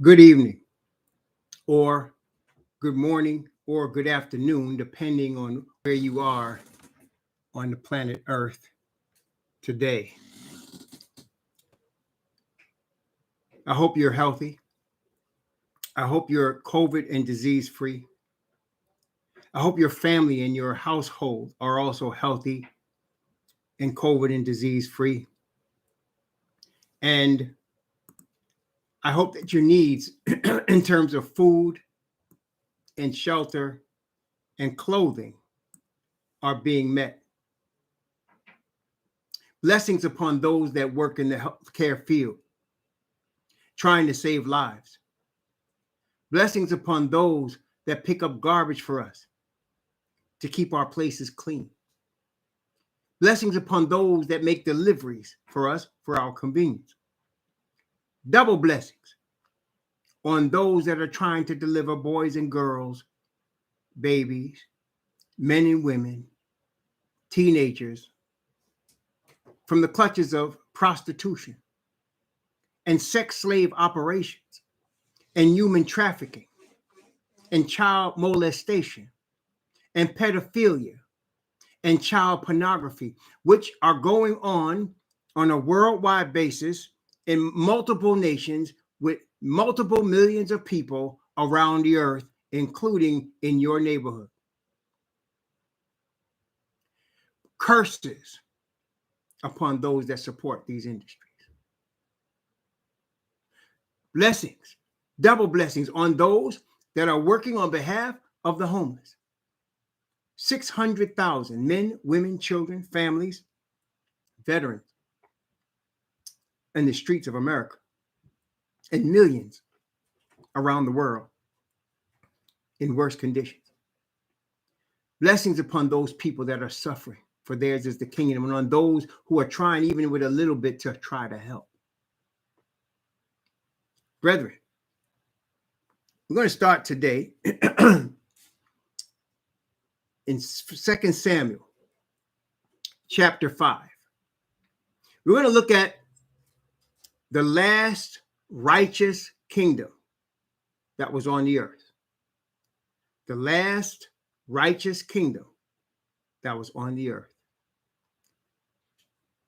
Good evening, or good morning, or good afternoon, depending on where you are on the planet Earth today. I hope you're healthy. I hope you're COVID and disease free. I hope your family and your household are also healthy and COVID and disease free. And I hope that your needs in terms of food and shelter and clothing are being met. Blessings upon those that work in the healthcare field, trying to save lives. Blessings upon those that pick up garbage for us to keep our places clean. Blessings upon those that make deliveries for us for our convenience. Double blessings on those that are trying to deliver boys and girls, babies, men and women, teenagers from the clutches of prostitution and sex slave operations and human trafficking and child molestation and pedophilia and child pornography, which are going on a worldwide basis in multiple nations with multiple millions of people around the earth, including in your neighborhood. Curses upon those that support these industries. Blessings, double blessings on those that are working on behalf of the homeless. 600,000 men, women, children, families, veterans in the streets of America, and millions around the world in worse conditions. Blessings upon those people that are suffering, for theirs is the kingdom, and on those who are trying, even with a little bit, to try to help. Brethren, we're going to start today in 2 Samuel chapter 5. We're going to look at the last righteous kingdom that was on the earth. The last righteous kingdom that was on the earth.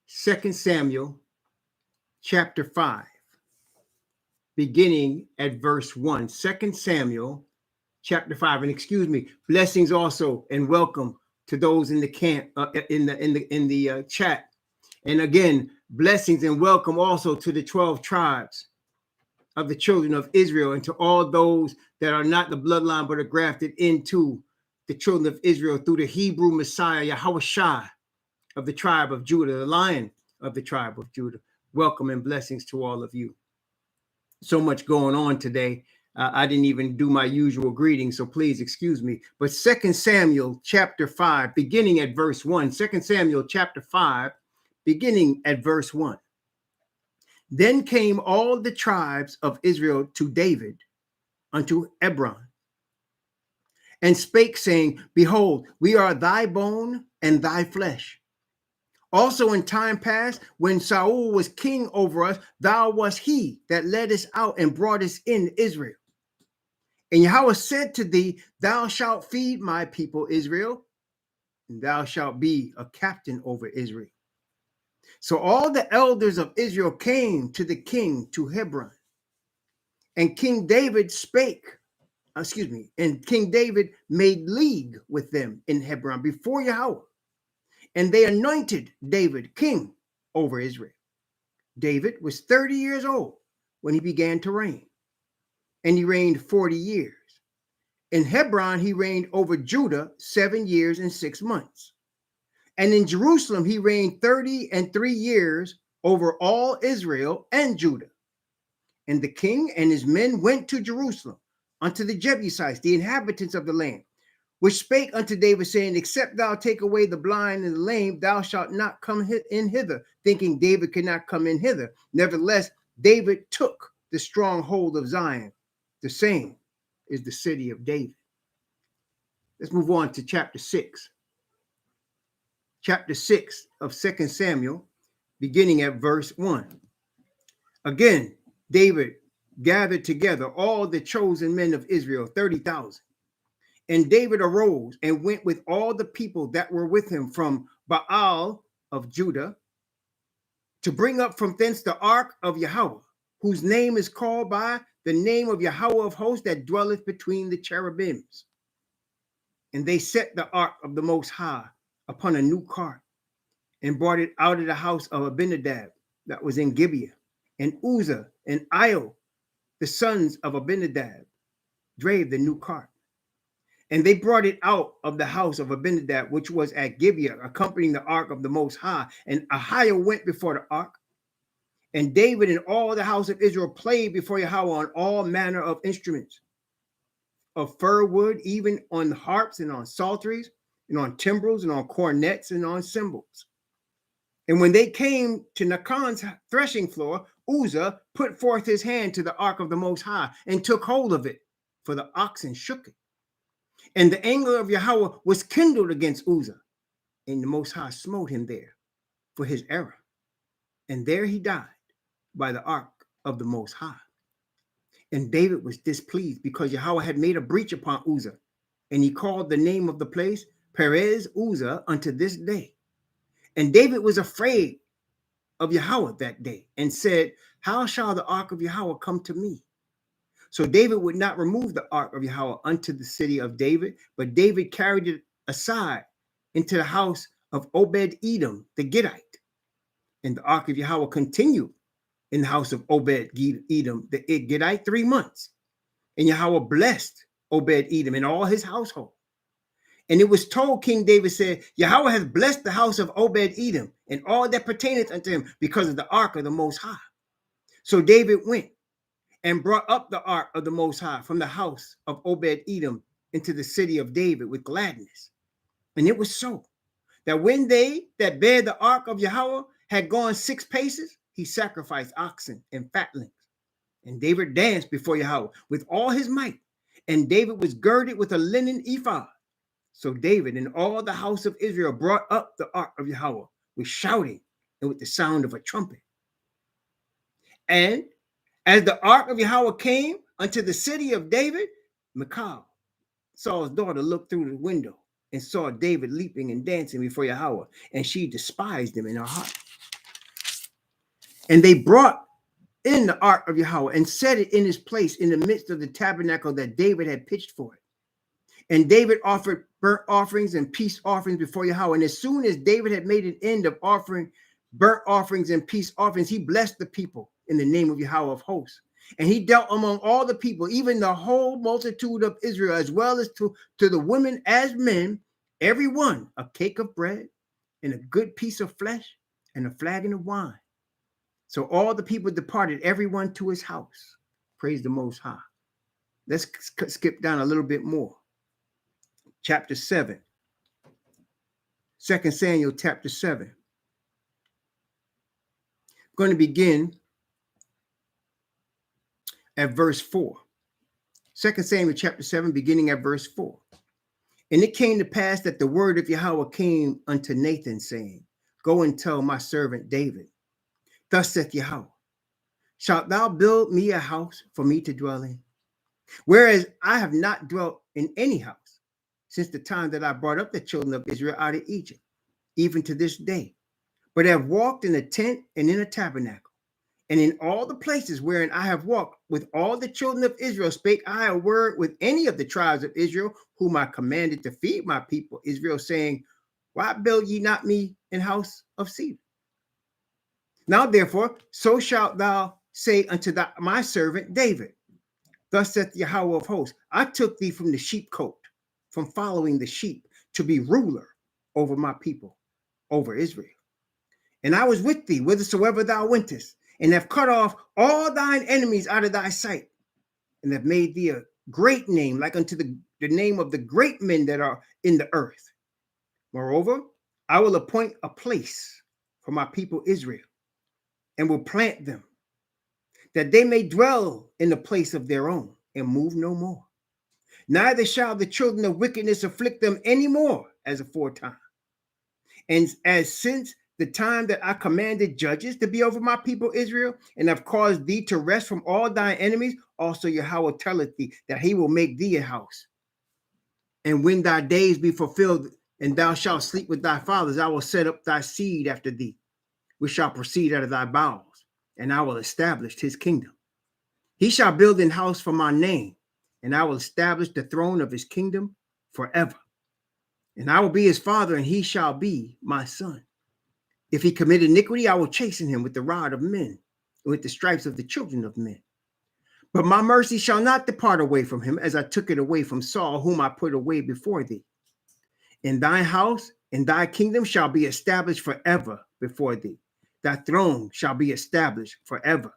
2 Samuel chapter 5, beginning at verse 1. 2 Samuel chapter 5. And excuse me, blessings also and welcome to those in the camp, in the chat. And again, blessings and welcome also to the 12 tribes of the children of Israel, and to all those that are not the bloodline but are grafted into the children of Israel through the Hebrew Messiah, Yahushua of the tribe of Judah, the Lion of the tribe of Judah. Welcome and blessings to all of you. So much going on today. I didn't even do my usual greeting, so please excuse me. But 2 Samuel chapter 5, beginning at verse 1. 2 Samuel chapter 5, beginning at verse 1. Then came all the tribes of Israel to David unto Hebron, and spake, saying, Behold, we are thy bone and thy flesh. Also in time past, when Saul was king over us, thou wast he that led us out and brought us in Israel. And Yahweh said to thee, Thou shalt feed my people Israel, and thou shalt be a captain over Israel. So all the elders of Israel came to the king to Hebron. And King David King David made league with them in Hebron before Yahweh. And they anointed David king over Israel. David was 30 years old when he began to reign, and he reigned 40 years. In Hebron, he reigned over Judah 7 years and 6 months. And in Jerusalem, he reigned 33 years over all Israel and Judah. And the king and his men went to Jerusalem unto the Jebusites, the inhabitants of the land, which spake unto David, saying, Except thou take away the blind and the lame, thou shalt not come in hither, thinking David could not come in hither. Nevertheless, David took the stronghold of Zion. The same is the city of David. Let's move on to chapter 6. Chapter 6 of 2 Samuel, beginning at verse 1. Again, David gathered together all the chosen men of Israel, 30,000. And David arose and went with all the people that were with him from Baal of Judah to bring up from thence the ark of Yahweh, whose name is called by the name of Yahweh of hosts that dwelleth between the cherubims. And they set the ark of the Most High upon a new cart and brought it out of the house of Abinadab that was in Gibeah. And Uzzah and Io, the sons of Abinadab, drave the new cart. And they brought it out of the house of Abinadab, which was at Gibeah, accompanying the ark of the Most High. And Ahio went before the ark. And David and all the house of Israel played before Yahweh on all manner of instruments of fir wood, even on harps and on psalteries and on timbrels and on cornets and on cymbals. And when they came to Nachon's threshing floor, Uzzah put forth his hand to the ark of the Most High and took hold of it, for the oxen shook it. And the anger of Yahweh was kindled against Uzzah, and the Most High smote him there for his error. And there he died by the ark of the Most High. And David was displeased because Yahweh had made a breach upon Uzzah, and he called the name of the place Perez Uzzah unto this day. And David was afraid of Yahweh that day and said, how shall the ark of Yahweh come to me? So David would not remove the ark of Yahweh unto the city of David, but David carried it aside into the house of Obed-Edom the Gittite. And the ark of Yahweh continued in the house of Obed-Edom the Gittite 3 months. And Yahweh blessed Obed-Edom and all his household. And it was told, King David said, Yahweh has blessed the house of Obed-Edom and all that pertaineth unto him because of the ark of the Most High. So David went and brought up the ark of the Most High from the house of Obed-Edom into the city of David with gladness. And it was so that when they that bare the ark of Yahweh had gone 6 paces, he sacrificed oxen and fatlings. And David danced before Yahweh with all his might. And David was girded with a linen ephod. So David and all the house of Israel brought up the ark of Yahweh with shouting and with the sound of a trumpet. And as the ark of Yahweh came unto the city of David, Michal, Saul's daughter, looked through the window and saw David leaping and dancing before Yahweh, and she despised him in her heart. And they brought in the ark of Yahweh and set it in his place in the midst of the tabernacle that David had pitched for it. And David offered burnt offerings and peace offerings before Yahweh. And as soon as David had made an end of offering burnt offerings and peace offerings, he blessed the people in the name of Yahweh of hosts. And he dealt among all the people, even the whole multitude of Israel, as well as to the women as men, every one a cake of bread and a good piece of flesh and a flagon of wine. So all the people departed, everyone to his house. Praise the Most High. Let's skip down a little bit more. Chapter 7. 2 Samuel chapter 7. I'm going to begin at verse 4. 2 Samuel chapter 7, beginning at verse 4. And it came to pass that the word of Yahweh came unto Nathan, saying, Go and tell my servant David, Thus saith Yahweh, Shalt thou build me a house for me to dwell in? Whereas I have not dwelt in any house since the time that I brought up the children of Israel out of Egypt, even to this day, but have walked in a tent and in a tabernacle. And in all the places wherein I have walked with all the children of Israel, spake I a word with any of the tribes of Israel, whom I commanded to feed my people Israel, saying, Why build ye not me an house of cedar? Now therefore, so shalt thou say unto my servant David, Thus saith Yahweh of hosts, I took thee from the sheepcote, from following the sheep, to be ruler over my people, over Israel. And I was with thee whithersoever thou wentest, and have cut off all thine enemies out of thy sight, and have made thee a great name, like unto the name of the great men that are in the earth. Moreover, I will appoint a place for my people Israel, and will plant them, that they may dwell in the place of their own, and move no more. Neither shall the children of wickedness afflict them any more as aforetime. And as since the time that I commanded judges to be over my people Israel, and have caused thee to rest from all thy enemies, also Yahweh telleth thee that he will make thee a house. And when thy days be fulfilled, and thou shalt sleep with thy fathers, I will set up thy seed after thee, which shall proceed out of thy bowels, and I will establish his kingdom. He shall build an house for my name, and I will establish the throne of his kingdom forever. And I will be his father, and he shall be my son. If he commit iniquity, I will chasten him with the rod of men, and with the stripes of the children of men. But my mercy shall not depart away from him, as I took it away from Saul, whom I put away before thee. In thy house and thy kingdom shall be established forever before thee. Thy throne shall be established forever.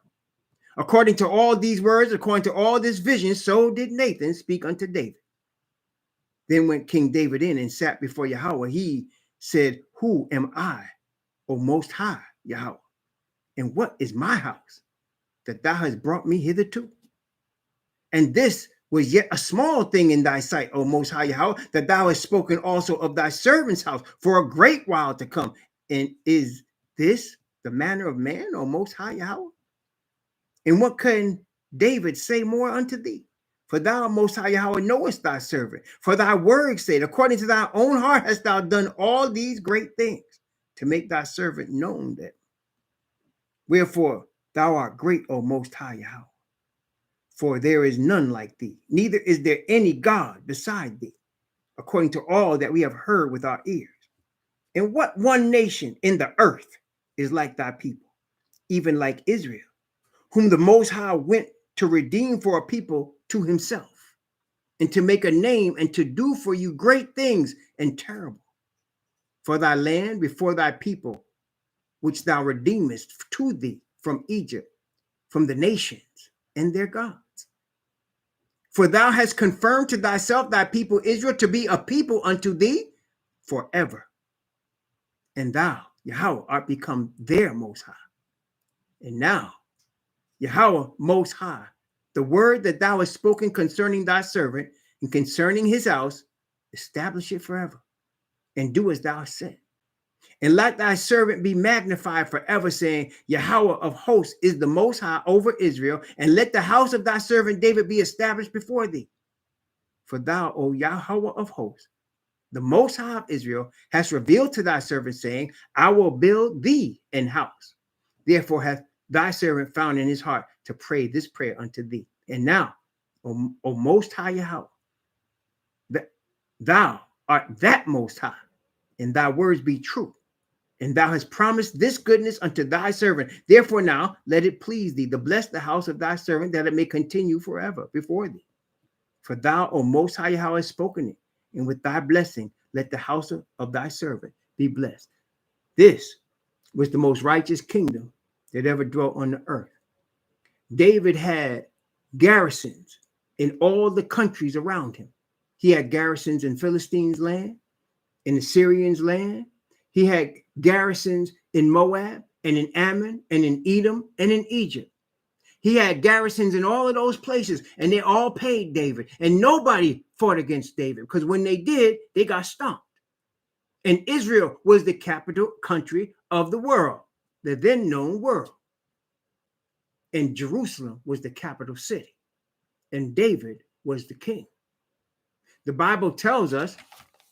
According to all these words, according to all this vision, so did Nathan speak unto David. Then went King David in and sat before Yahweh. He said, Who am I, O Most High Yahweh? And what is my house that thou hast brought me hitherto? And this was yet a small thing in thy sight, O Most High Yahweh, that thou hast spoken also of thy servant's house for a great while to come. And is this the manner of man, O Most High Yahweh? And what can David say more unto thee? For thou, Most High Yahweh, knowest thy servant. For thy word said, according to thy own heart hast thou done all these great things to make thy servant known that. Wherefore thou art great, O Most High Yahweh. For there is none like thee, neither is there any God beside thee, according to all that we have heard with our ears. And what one nation in the earth is like thy people, even like Israel, whom the Most High went to redeem for a people to himself, and to make a name, and to do for you great things and terrible for thy land before thy people, which thou redeemest to thee from Egypt, from the nations and their gods. For thou hast confirmed to thyself thy people Israel to be a people unto thee forever. And thou, Yahweh, art become their Most High. And now, Yahweh Most High, the word that thou hast spoken concerning thy servant and concerning his house, establish it forever, and do as thou hast said. And let thy servant be magnified forever, saying, Yahweh of hosts is the Most High over Israel, and let the house of thy servant David be established before thee. For thou, O Yahweh of hosts, the Most High of Israel, hast revealed to thy servant, saying, I will build thee an house. Therefore hath thy servant found in his heart to pray this prayer unto thee. And now, O Most High Yahweh, that thou art that Most High, and thy words be true. And thou hast promised this goodness unto thy servant. Therefore now let it please thee to bless the house of thy servant, that it may continue forever before thee. For thou, O Most High Yahweh, hast spoken it, and with thy blessing let the house of thy servant be blessed. This was the most righteous kingdom that ever dwelt on the earth. David had garrisons in all the countries around him. He had garrisons in Philistines' land, in the Syrians' land. He had garrisons in Moab and in Ammon and in Edom and in Egypt. He had garrisons in all of those places, and they all paid David. And nobody fought against David, because when they did, they got stomped. And Israel was the capital country of the world, the then known world. And Jerusalem was the capital city. And David was the king. The Bible tells us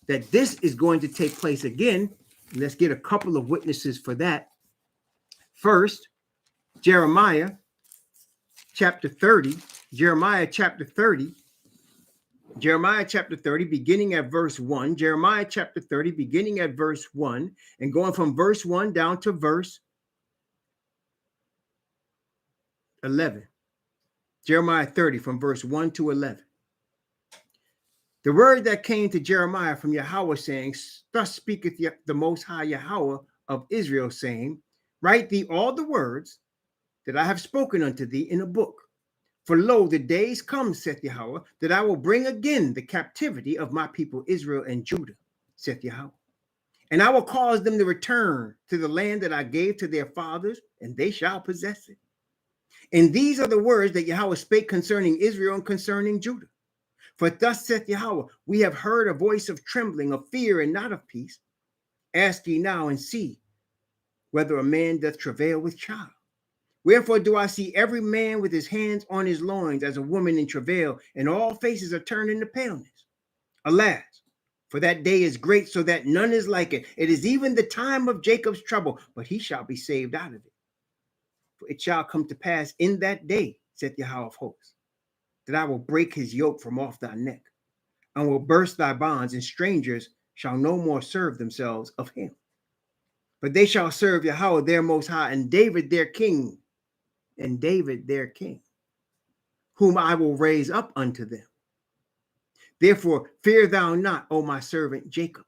that this is going to take place again. Let's get a couple of witnesses for that. First, Jeremiah chapter 30, beginning at verse 1, Jeremiah chapter 30, beginning at verse 1, and going from verse 1 down to verse 11. Jeremiah 30 from verse 1 to 11. The word that came to Jeremiah from Yahweh, saying, Thus speaketh the Most High Yahweh of Israel, saying, Write thee all the words that I have spoken unto thee in a book. For lo, the days come, saith Yahweh, that I will bring again the captivity of my people Israel and Judah, saith Yahweh. And I will cause them to return to the land that I gave to their fathers, and they shall possess it. And these are the words that Yahweh spake concerning Israel and concerning Judah. For thus saith Yahweh, we have heard a voice of trembling, of fear, and not of peace. Ask ye now and see, whether a man doth travail with child. Wherefore do I see every man with his hands on his loins as a woman in travail, and all faces are turned into paleness. Alas, for that day is great, so that none is like it. It is even the time of Jacob's trouble, but he shall be saved out of it. For it shall come to pass in that day, saith Yahweh of hosts, that I will break his yoke from off thy neck, and will burst thy bonds, and strangers shall no more serve themselves of him. But they shall serve Yahweh their most high, and David their king, whom I will raise up unto them. Therefore fear thou not, O my servant Jacob,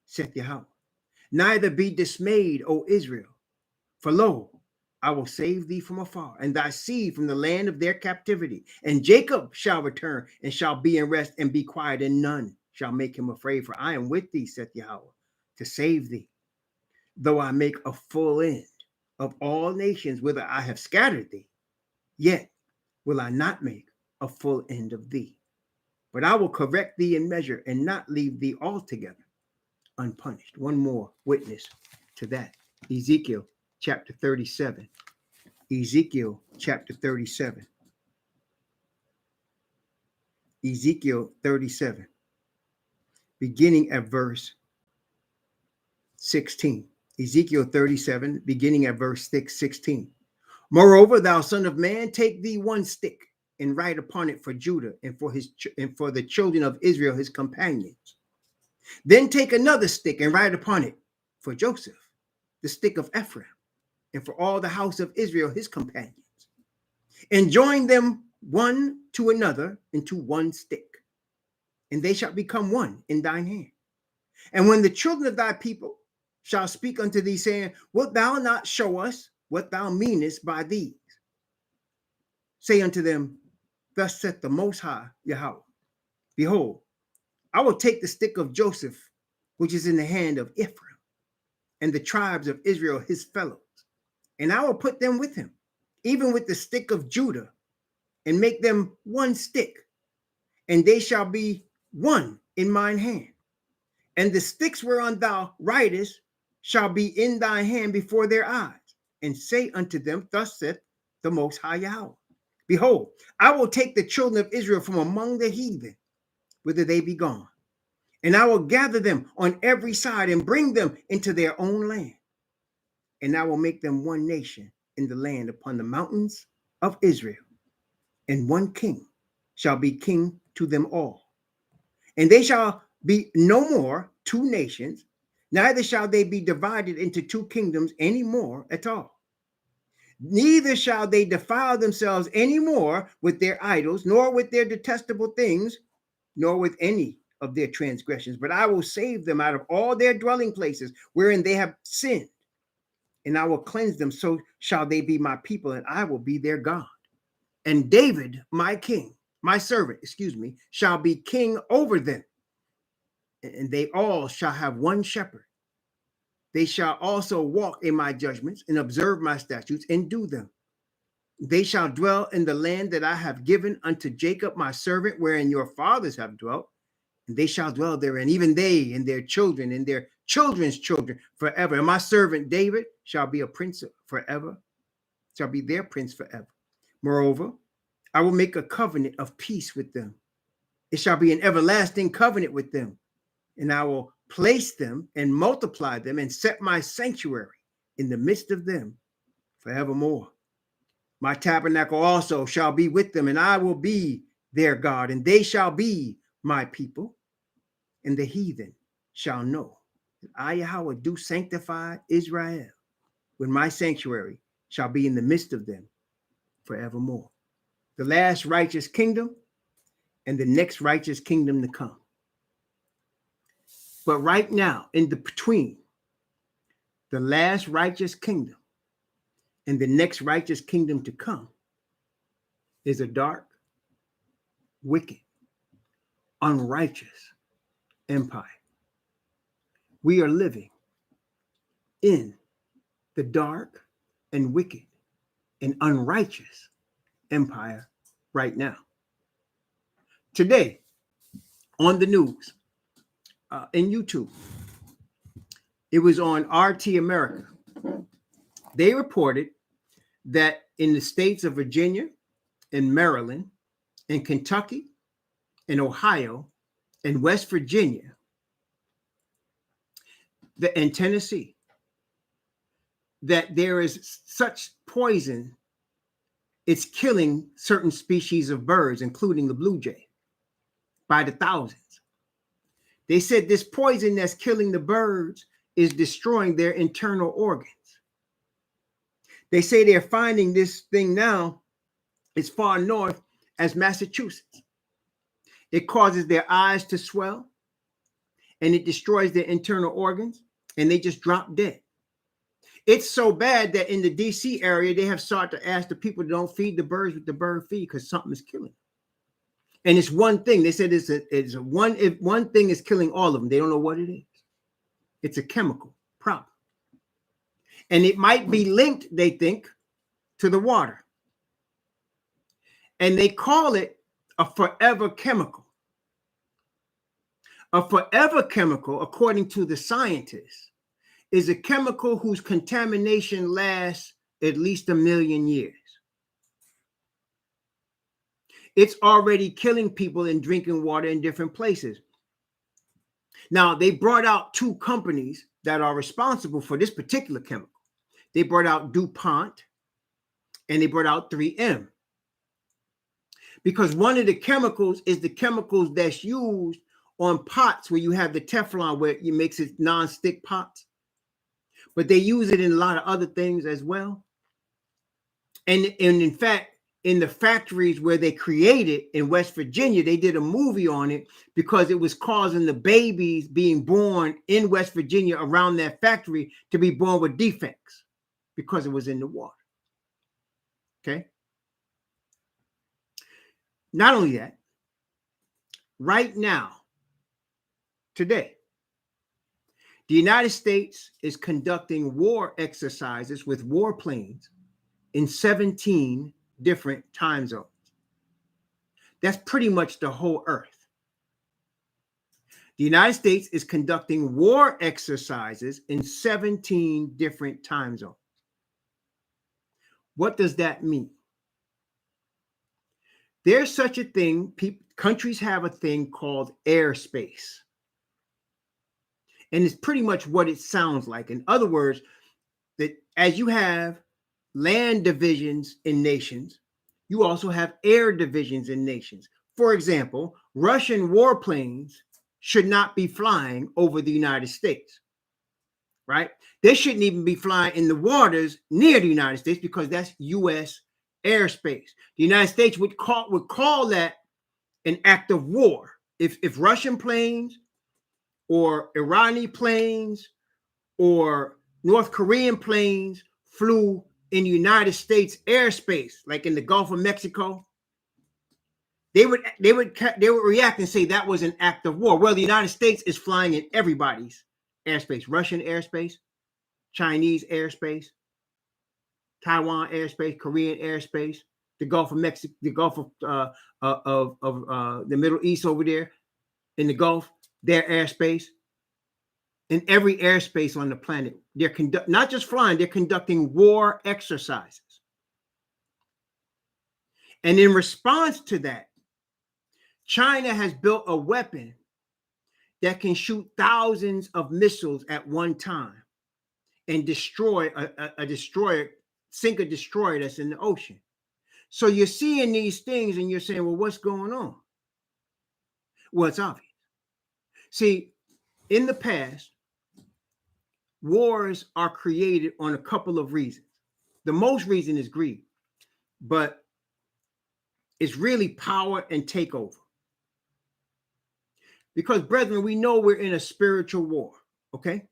saith Yahweh, neither be dismayed, O Israel, for lo, I will save thee from afar, and thy seed from the land of their captivity. And Jacob shall return, and shall be in rest, and be quiet, and none shall make him afraid. For I am with thee, saith Yahweh, to save thee, though I make a full end of all nations whither I have scattered thee, yet will I not make a full end of thee. But I will correct thee in measure, and not leave thee altogether unpunished. One more witness to that. Ezekiel chapter 37. Ezekiel chapter 37. Ezekiel 37, beginning at verse 16. Ezekiel 37, beginning at verse 16. Moreover, thou son of man, take thee one stick, and write upon it for Judah, and for the children of Israel, his companions. Then take another stick, and write upon it for Joseph, the stick of Ephraim, and for all the house of Israel, his companions. And join them one to another into one stick, and they shall become one in thine hand. And when the children of thy people shall speak unto thee, saying, wilt thou not show us what thou meanest by these? Say unto them, thus saith the Most High Yahweh, behold, I will take the stick of Joseph, which is in the hand of Ephraim, and the tribes of Israel his fellows, and I will put them with him, even with the stick of Judah, and make them one stick, and they shall be one in mine hand. And the sticks whereon thou writest shall be in thy hand before their eyes. And say unto them, thus saith the Most High Yahweh, behold, I will take the children of Israel from among the heathen, whither they be gone, and I will gather them on every side, and bring them into their own land. And I will make them one nation in the land upon the mountains of Israel, and one king shall be king to them all. And they shall be no more two nations, neither shall they be divided into two kingdoms any more at all. Neither shall they defile themselves any more with their idols, nor with their detestable things, nor with any of their transgressions. But I will save them out of all their dwelling places wherein they have sinned, and I will cleanse them, so shall they be my people, and I will be their God. And David, my king, my servant, shall be king over them. And they all shall have one shepherd. They shall also walk in my judgments, and observe my statutes, and do them. They shall dwell in the land that I have given unto Jacob my servant, wherein your fathers have dwelt, and they shall dwell therein, even they and their children and their children's children forever. And my servant David shall be a prince forever, shall be their prince forever. Moreover, I will make a covenant of peace with them. It shall be an everlasting covenant with them, and I will place them and multiply them, and set my sanctuary in the midst of them forevermore. My tabernacle also shall be with them, and I will be their God, and they shall be my people. And the heathen shall know that I, Yahweh, do sanctify Israel, when my sanctuary shall be in the midst of them forevermore. The last righteous kingdom and the next righteous kingdom to come. But right now, in the between the last righteous kingdom and the next righteous kingdom to come is a dark, wicked, unrighteous empire. We are living in the dark and wicked and unrighteous empire right now. Today, on the news, in YouTube, it was on RT America. They reported that in the states of Virginia and Maryland and Kentucky and Ohio and West Virginia and Tennessee, that there is such poison, it's killing certain species of birds, including the blue jay, by the thousands. They said this poison that's killing the birds is destroying their internal organs. They say they're finding this thing now as far north as Massachusetts. It causes their eyes to swell and it destroys their internal organs and they just drop dead. It's so bad that in the DC area, they have started to ask the people to don't feed the birds with the bird feed because something is killing them. And it's one thing. They said if one thing is killing all of them, they don't know what it is. It's a chemical problem. And it might be linked, they think, to the water. And they call it a forever chemical. A forever chemical, according to the scientists, is a chemical whose contamination lasts at least 1 million years. It's already killing people in drinking water in different places. Now, they brought out 2 companies that are responsible for this particular chemical. They brought out DuPont and they brought out 3M. Because one of the chemicals is the chemicals that's used on pots where you have the Teflon, where it makes it non-stick pots. But they use it in a lot of other things as well. And in fact, in the factories where they create it in West Virginia, they did a movie on it because it was causing the babies being born in West Virginia around that factory to be born with defects because it was in the water. Okay. Not only that, right now, today, the United States is conducting war exercises with warplanes in 17 different time zones. That's pretty much the whole earth. The United States is conducting war exercises in 17 different time zones. What does that mean? There's such a thing, countries have a thing called airspace. And it's pretty much what it sounds like. In other words, that as you have land divisions in nations, you also have air divisions in nations. For example, Russian warplanes should not be flying over the United States, right? They shouldn't even be flying in the waters near the United States because that's U.S. airspace. The United States would call that an act of war. If Russian planes or Iranian planes or North Korean planes flew in the United States airspace, like in the Gulf of Mexico, they would react and say that was an act of war. Well, the United States is flying in everybody's airspace: Russian airspace, Chinese airspace, Taiwan airspace, Korean airspace, the Gulf of Mexico, the Gulf of the Middle East over there in the Gulf, their airspace. In every airspace on the planet, they're not just flying, they're conducting war exercises. And in response to that, China has built a weapon that can shoot thousands of missiles at one time and destroy a destroyer, sink a destroyer that's in the ocean. So you're seeing these things and you're saying, well, what's going on? Well, it's obvious. See, in the past, wars are created on a couple of reasons. The most reason is greed, but it's really power and takeover. Because, brethren, we know we're in a spiritual war, okay?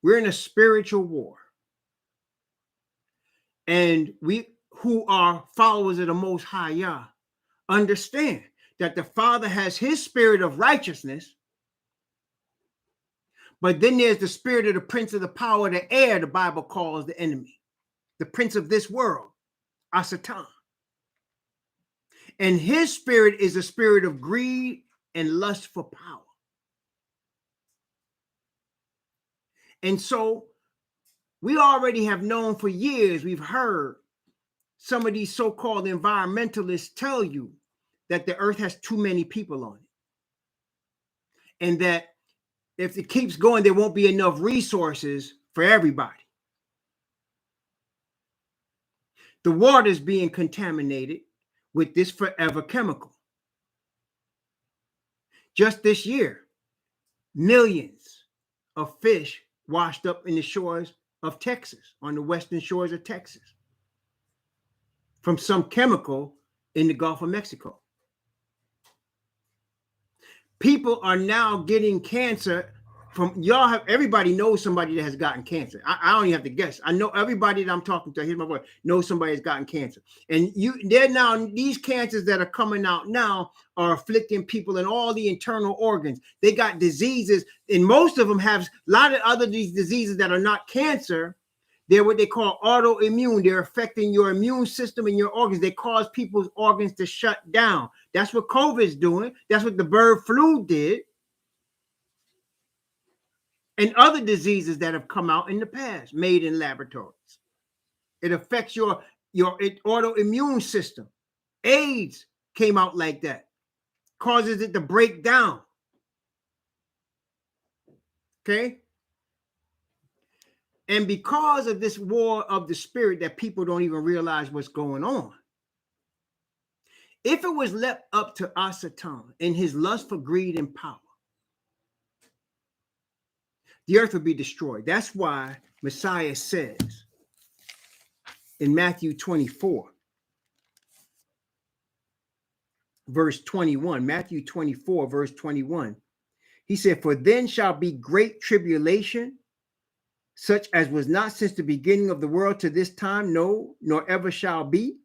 We're in a spiritual war. And we who are followers of the Most High Yah understand that the Father has his spirit of righteousness. But then there's the spirit of the prince of the power of the air, the Bible calls the enemy, the prince of this world, Asatan. And his spirit is a spirit of greed and lust for power. And so We already have known for years, we've heard some of these so-called environmentalists tell you that the earth has too many people on it. And that if it keeps going, there won't be enough resources for everybody. The water is being contaminated with this forever chemical. Just this year, millions of fish washed up in the shores of Texas, on the western shores of Texas, from some chemical in the Gulf of Mexico. People are now getting cancer from y'all. Everybody knows somebody that has gotten cancer. I don't even have to guess. I know everybody that I'm talking to, here's my voice, knows somebody has gotten cancer. And they're now, these cancers that are coming out now are afflicting people in all the internal organs. They got diseases, and most of them have a lot of other these diseases that are not cancer. They're what they call autoimmune. They're affecting your immune system and your organs. They cause people's organs to shut down. That's what COVID is doing. That's what the bird flu did. And other diseases that have come out in the past, made in laboratories. It affects your autoimmune system. AIDS came out like that. Causes it to break down. Okay? And because of this war of the spirit that people don't even realize what's going on, if it was left up to Asatan in his lust for greed and power, the earth would be destroyed. That's why Messiah says in Matthew 24, verse 21, Matthew 24, verse 21, he said, "For then shall be great tribulation, such as was not since the beginning of the world to this time, no, nor ever shall be.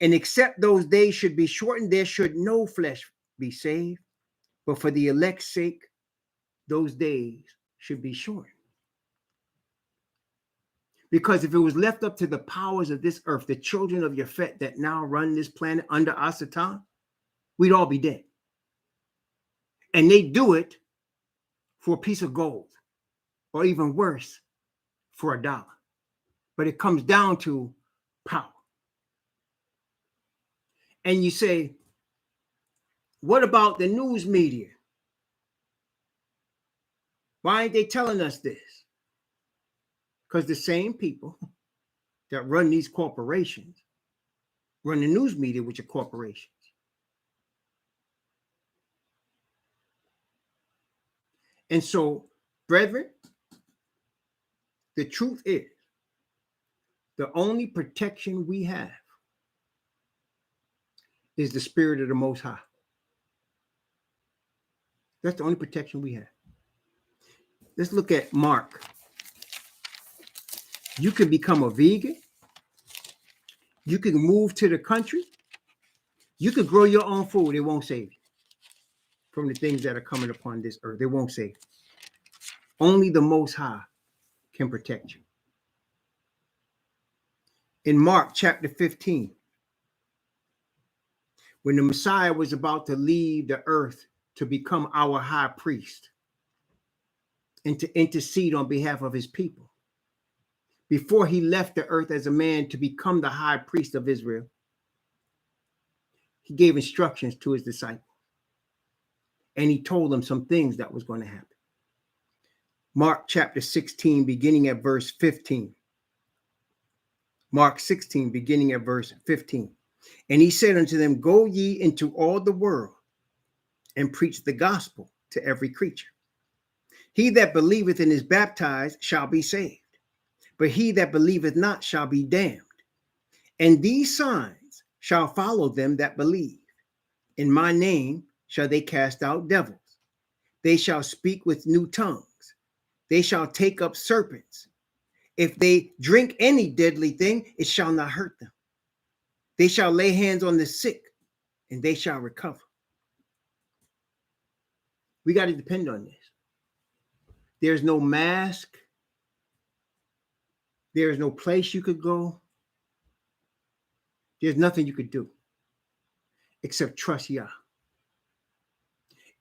And except those days should be shortened, there should no flesh be saved. But for the elect's sake, those days should be shortened." Because if it was left up to the powers of this earth, the children of Yafet that now run this planet under Asatan, we'd all be dead. And they do it for a piece of gold, or even worse, for $1. But it comes down to power. And you say, what about the news media? Why ain't they telling us this? Because the same people that run these corporations run the news media, which are corporations. And so, brethren, the truth is, the only protection we have is the Spirit of the Most High. That's the only protection we have. Let's look at Mark. You can become a vegan. You can move to the country. You can grow your own food. It won't save you from the things that are coming upon this earth. It won't save you. Only the Most High can protect you. In Mark chapter 15, when the Messiah was about to leave the earth to become our high priest and to intercede on behalf of his people, before he left the earth as a man to become the high priest of Israel, he gave instructions to his disciples. And he told them some things that was going to happen. Mark chapter 16, beginning at verse 15. Mark 16, beginning at verse 15. And he said unto them, "Go ye into all the world and preach the gospel to every creature. He that believeth and is baptized shall be saved, but he that believeth not shall be damned. And these signs shall follow them that believe. In my name shall they cast out devils. They shall speak with new tongues. They shall take up serpents. If they drink any deadly thing, it shall not hurt them. They shall lay hands on the sick, and they shall recover." We got to depend on this. There's no mask. There is no place you could go. There's nothing you could do except trust Yah.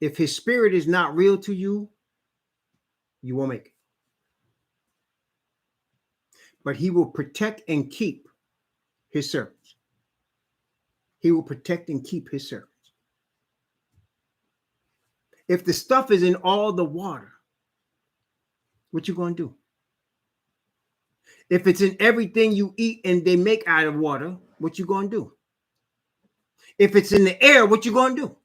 If his spirit is not real to you, you won't make it. but he will protect and keep his servants. He will protect and keep his servants. If the stuff is in all the water, what you going to do? If it's in everything you eat and they make out of water, what you going to do? If it's in the air, what you going to do?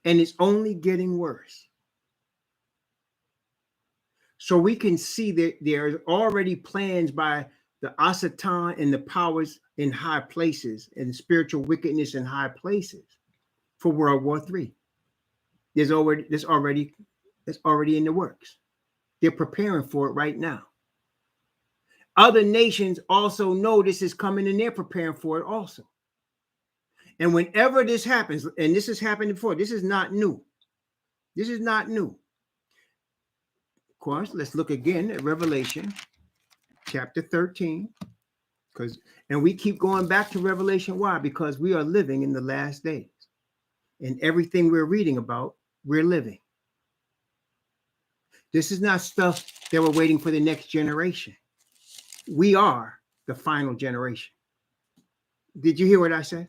And it's only getting worse. So we can see that there are already plans by the Asatan and the powers in high places and spiritual wickedness in high places for World War III. That's already in the works. They're preparing for it right now. Other nations also know this is coming and they're preparing for it also. And whenever this happens, and this has happened before, this is not new. This is not new. Of course, let's look again at Revelation chapter 13. And we keep going back to Revelation. Why? Because we are living in the last days. And everything we're reading about, we're living. This is not stuff that we're waiting for the next generation. We are the final generation. Did you hear what I said?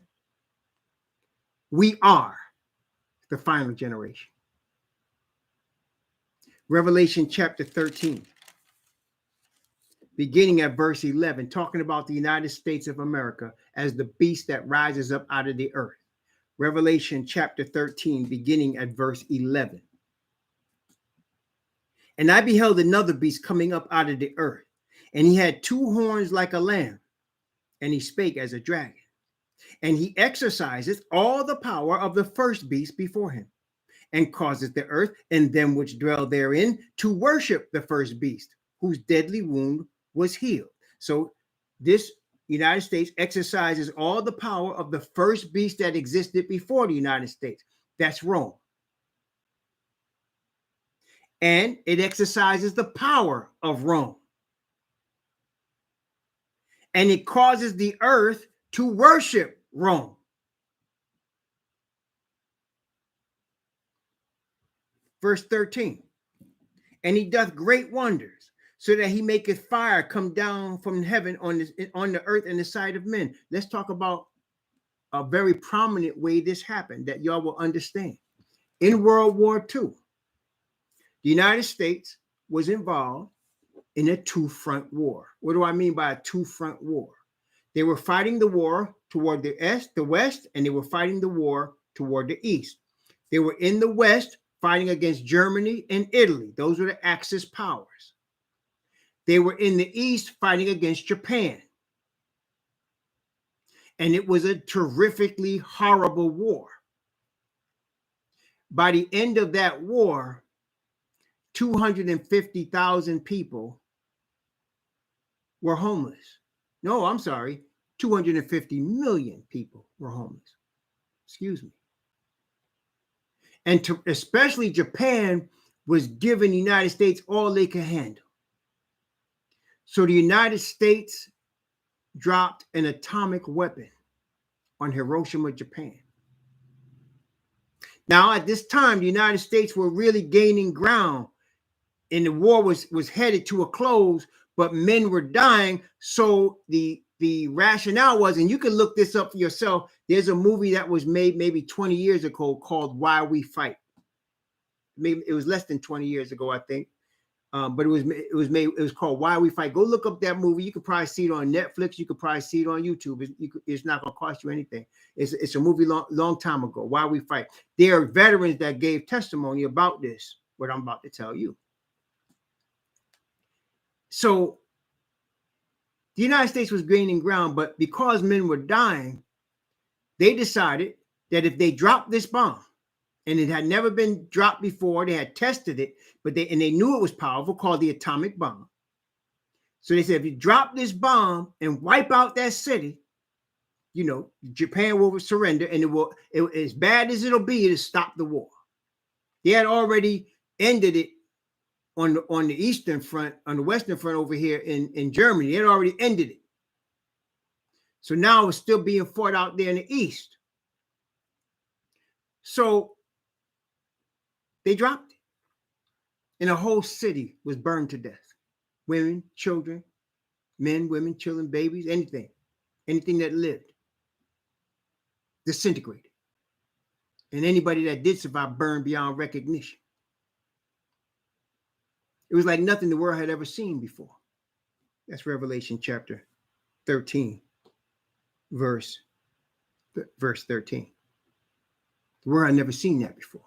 We are the final generation. Revelation chapter 13, beginning at verse 11, talking about the United States of America as the beast that rises up out of the earth. Revelation chapter 13, beginning at verse 11. And I beheld another beast coming up out of the earth, and he had two horns like a lamb, and he spake as a dragon. And he exerciseth all the power of the first beast before him, and causeth the earth and them which dwell therein to worship the first beast, whose deadly wound was healed. So this United States exercises all the power of the first beast that existed before the United States. That's Rome. And it exercises the power of Rome. And it causes the earth to worship Rome. Verse 13. And he doth great wonders, so that he maketh fire come down from heaven on the earth in the sight of men. Let's talk about a very prominent way this happened that y'all will understand. In World War II, the United States was involved in a two-front war. What do I mean by a two-front war? They were fighting the war toward the west, and they were fighting the war toward the east. They were in the west fighting against Germany and Italy. Those were the Axis powers. They were in the east fighting against Japan. And it was a terrifically horrible war. By the end of that war, 250,000 people were homeless. No, I'm sorry. 250 million people were homeless. Excuse me. And especially Japan was giving the United States all they could handle. So the United States dropped an atomic weapon on Hiroshima, Japan. Now, at this time, the United States were really gaining ground, and the war was headed to a close, but men were dying. So the rationale was, and you can look this up for yourself, there's a movie that was made maybe 20 years ago called Why We Fight. Maybe it was less than 20 years ago, I think. But it was called Why We Fight. Go look up that movie. You could probably see it on Netflix. You could probably see it on YouTube. It's not going to cost you anything. It's a movie long time ago. Why We Fight. There are veterans that gave testimony about this, what I'm about to tell you. So the United States was gaining ground, but because men were dying, they decided that if they dropped this bomb, and it had never been dropped before, they had tested it, but they knew it was powerful, called the atomic bomb. So they said, if you drop this bomb and wipe out that city, Japan will surrender, and as bad as it'll be, it'll stop the war. They had already ended it on the eastern front, on the western front over here in Germany. They had already ended it. So now it's still being fought out there in the east. So they dropped it. and a whole city was burned to death. Women, children, men, women, children, babies, anything that lived, disintegrated. And anybody that did survive burned beyond recognition. It was like nothing the world had ever seen before. That's Revelation chapter 13, verse 13. The world had never seen that before,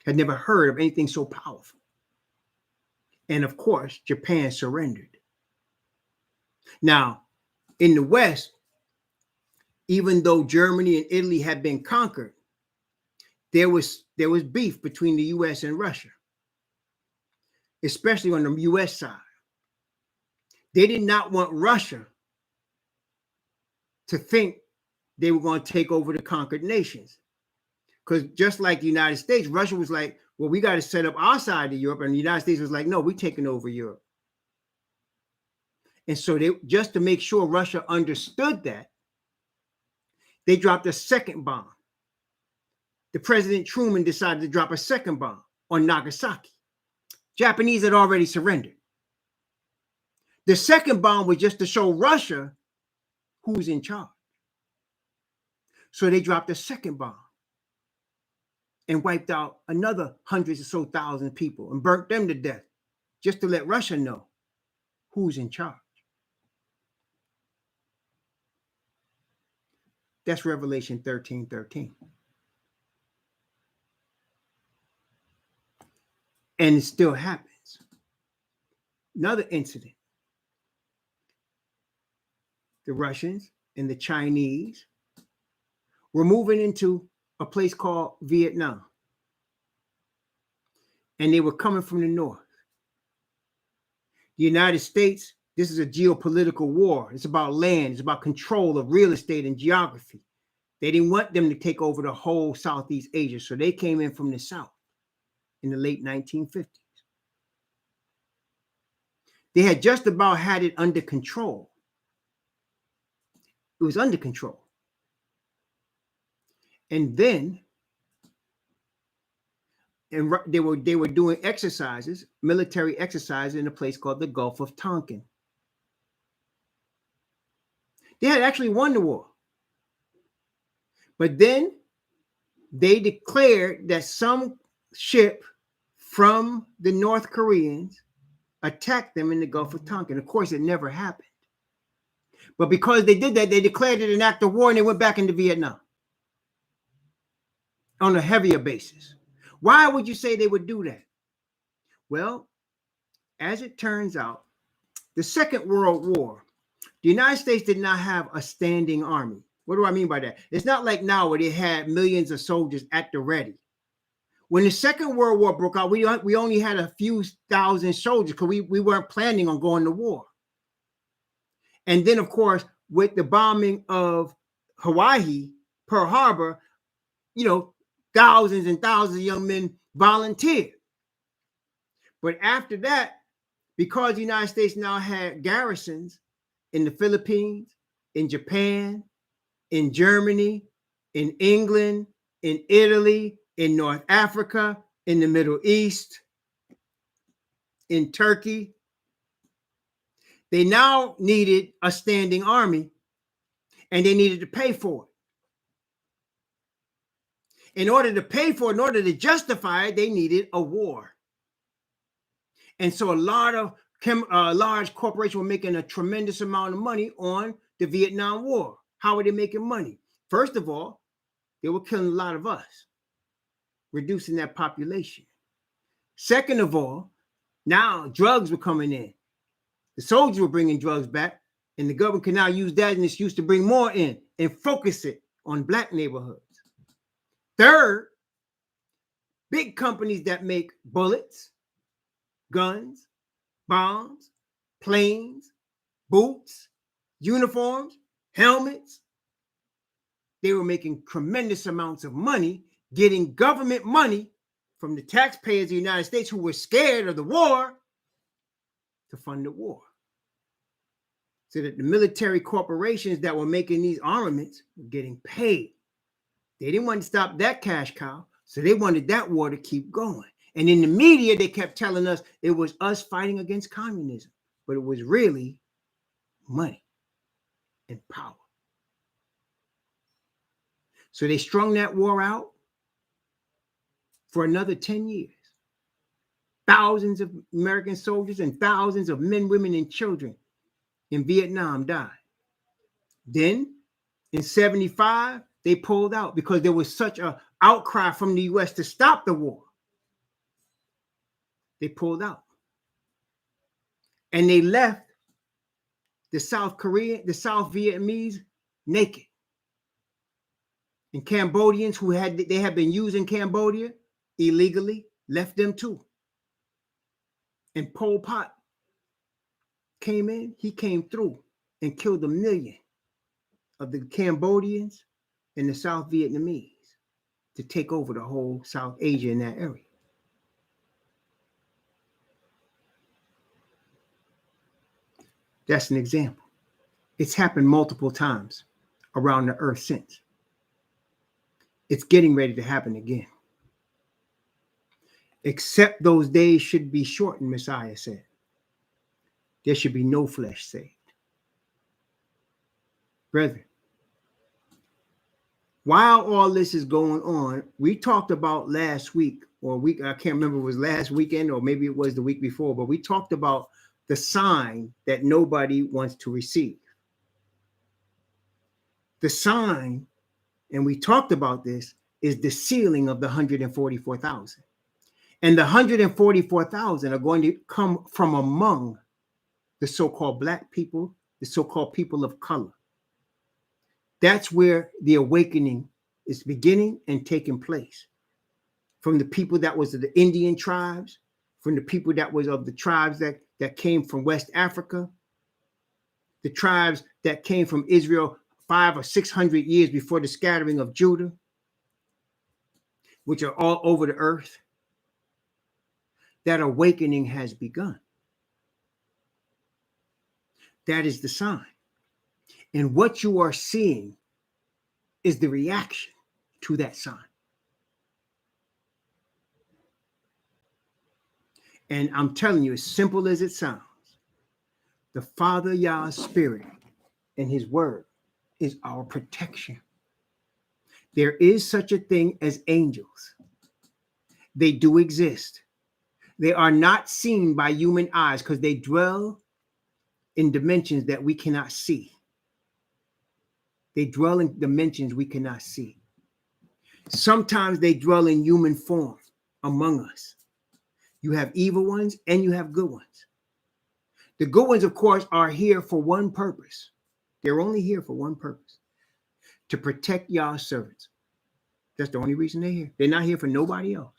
had never heard of anything so powerful. And of course, Japan surrendered. Now, in the West, even though Germany and Italy had been conquered, there was beef between the U.S. and Russia, especially on the U.S. side. They did not want Russia to think they were going to take over the conquered nations. Because just like the United States, Russia was like, well, we got to set up our side of Europe. And the United States was like, no, we're taking over Europe. And so they, just to make sure Russia understood that, they dropped a second bomb. The President Truman decided to drop a second bomb on Nagasaki. Japanese had already surrendered. The second bomb was just to show Russia who's in charge. So they dropped a second bomb and wiped out another hundreds or so thousand people and burnt them to death just to let Russia know who's in charge. That's Revelation 13:13. And it still happens. Another incident. The Russians and the Chinese were moving into a place called Vietnam. And they were coming from the north. The United States, this is a geopolitical war. It's about land. It's about control of real estate and geography. They didn't want them to take over the whole Southeast Asia. So they came in from the south in the late 1950s. They had just about had it under control. It was under control. And then they were doing exercises, military exercises in a place called the Gulf of Tonkin. They had actually won the war. But then they declared that some ship from the North Koreans attacked them in the Gulf of Tonkin. Of course, it never happened. But because they did that, they declared it an act of war and they went back into Vietnam on a heavier basis. Why would you say they would do that? Well, as it turns out, the Second World War, the United States did not have a standing army. What do I mean by that? It's not like now where they had millions of soldiers at the ready. When the Second World War broke out, we only had a few thousand soldiers because we weren't planning on going to war. And then, of course, with the bombing of Hawaii, Pearl Harbor, thousands and thousands of young men volunteered. But after that, because the United States now had garrisons in the Philippines, in Japan, in Germany, in England, in Italy, in North Africa, in the Middle East, in Turkey, they now needed a standing army and they needed to pay for it. In order to pay for it, in order to justify it, they needed a war. And so a lot of large corporations were making a tremendous amount of money on the Vietnam War. How were they making money? First of all, they were killing a lot of us, reducing that population. Second of all, now drugs were coming in. The soldiers were bringing drugs back, and the government can now use that as an excuse to bring more in and focus it on Black neighborhoods. Third, big companies that make bullets, guns, bombs, planes, boots, uniforms, helmets. They were making tremendous amounts of money, getting government money from the taxpayers of the United States who were scared of the war to fund the war. So that the military corporations that were making these armaments were getting paid. They didn't want to stop that cash cow, so they wanted that war to keep going. And in the media, they kept telling us it was us fighting against communism, but it was really money and power. So they strung that war out for another 10 years. Thousands of American soldiers and thousands of men, women, and children in Vietnam died. Then in 75, they pulled out because there was such an outcry from the US to stop the war. They pulled out. And they left the South Vietnamese naked. And Cambodians who had been using Cambodia illegally left them too. And Pol Pot came in, he came through and killed 1 million of the Cambodians and the South Vietnamese to take over the whole South Asia in that area. That's an example. It's happened multiple times around the earth since. It's getting ready to happen again. Except those days should be shortened, Messiah said. There should be no flesh saved. Brethren, while all this is going on, we talked about last week, I can't remember if it was last weekend or maybe it was the week before, but we talked about the sign that nobody wants to receive. The sign, and we talked about this, is the sealing of the 144,000. And the 144,000 are going to come from among the so-called black people, the so-called people of color. That's where the awakening is beginning and taking place. From the people that was of the Indian tribes, from the people that was of the tribes that came from West Africa, the tribes that came from Israel 500 or 600 years before the scattering of Judah, which are all over the earth. That awakening has begun. That is the sign. And what you are seeing is the reaction to that sign. And I'm telling you, as simple as it sounds, the Father Yah's Spirit and his word is our protection. There is such a thing as angels. They do exist. They are not seen by human eyes because they dwell in dimensions that we cannot see. They dwell in dimensions we cannot see. Sometimes they dwell in human form among us. You have evil ones and you have good ones. The good ones, of course, are here for one purpose. They're only here for one purpose: to protect Yah's servants. That's the only reason they're here. They're not here for nobody else.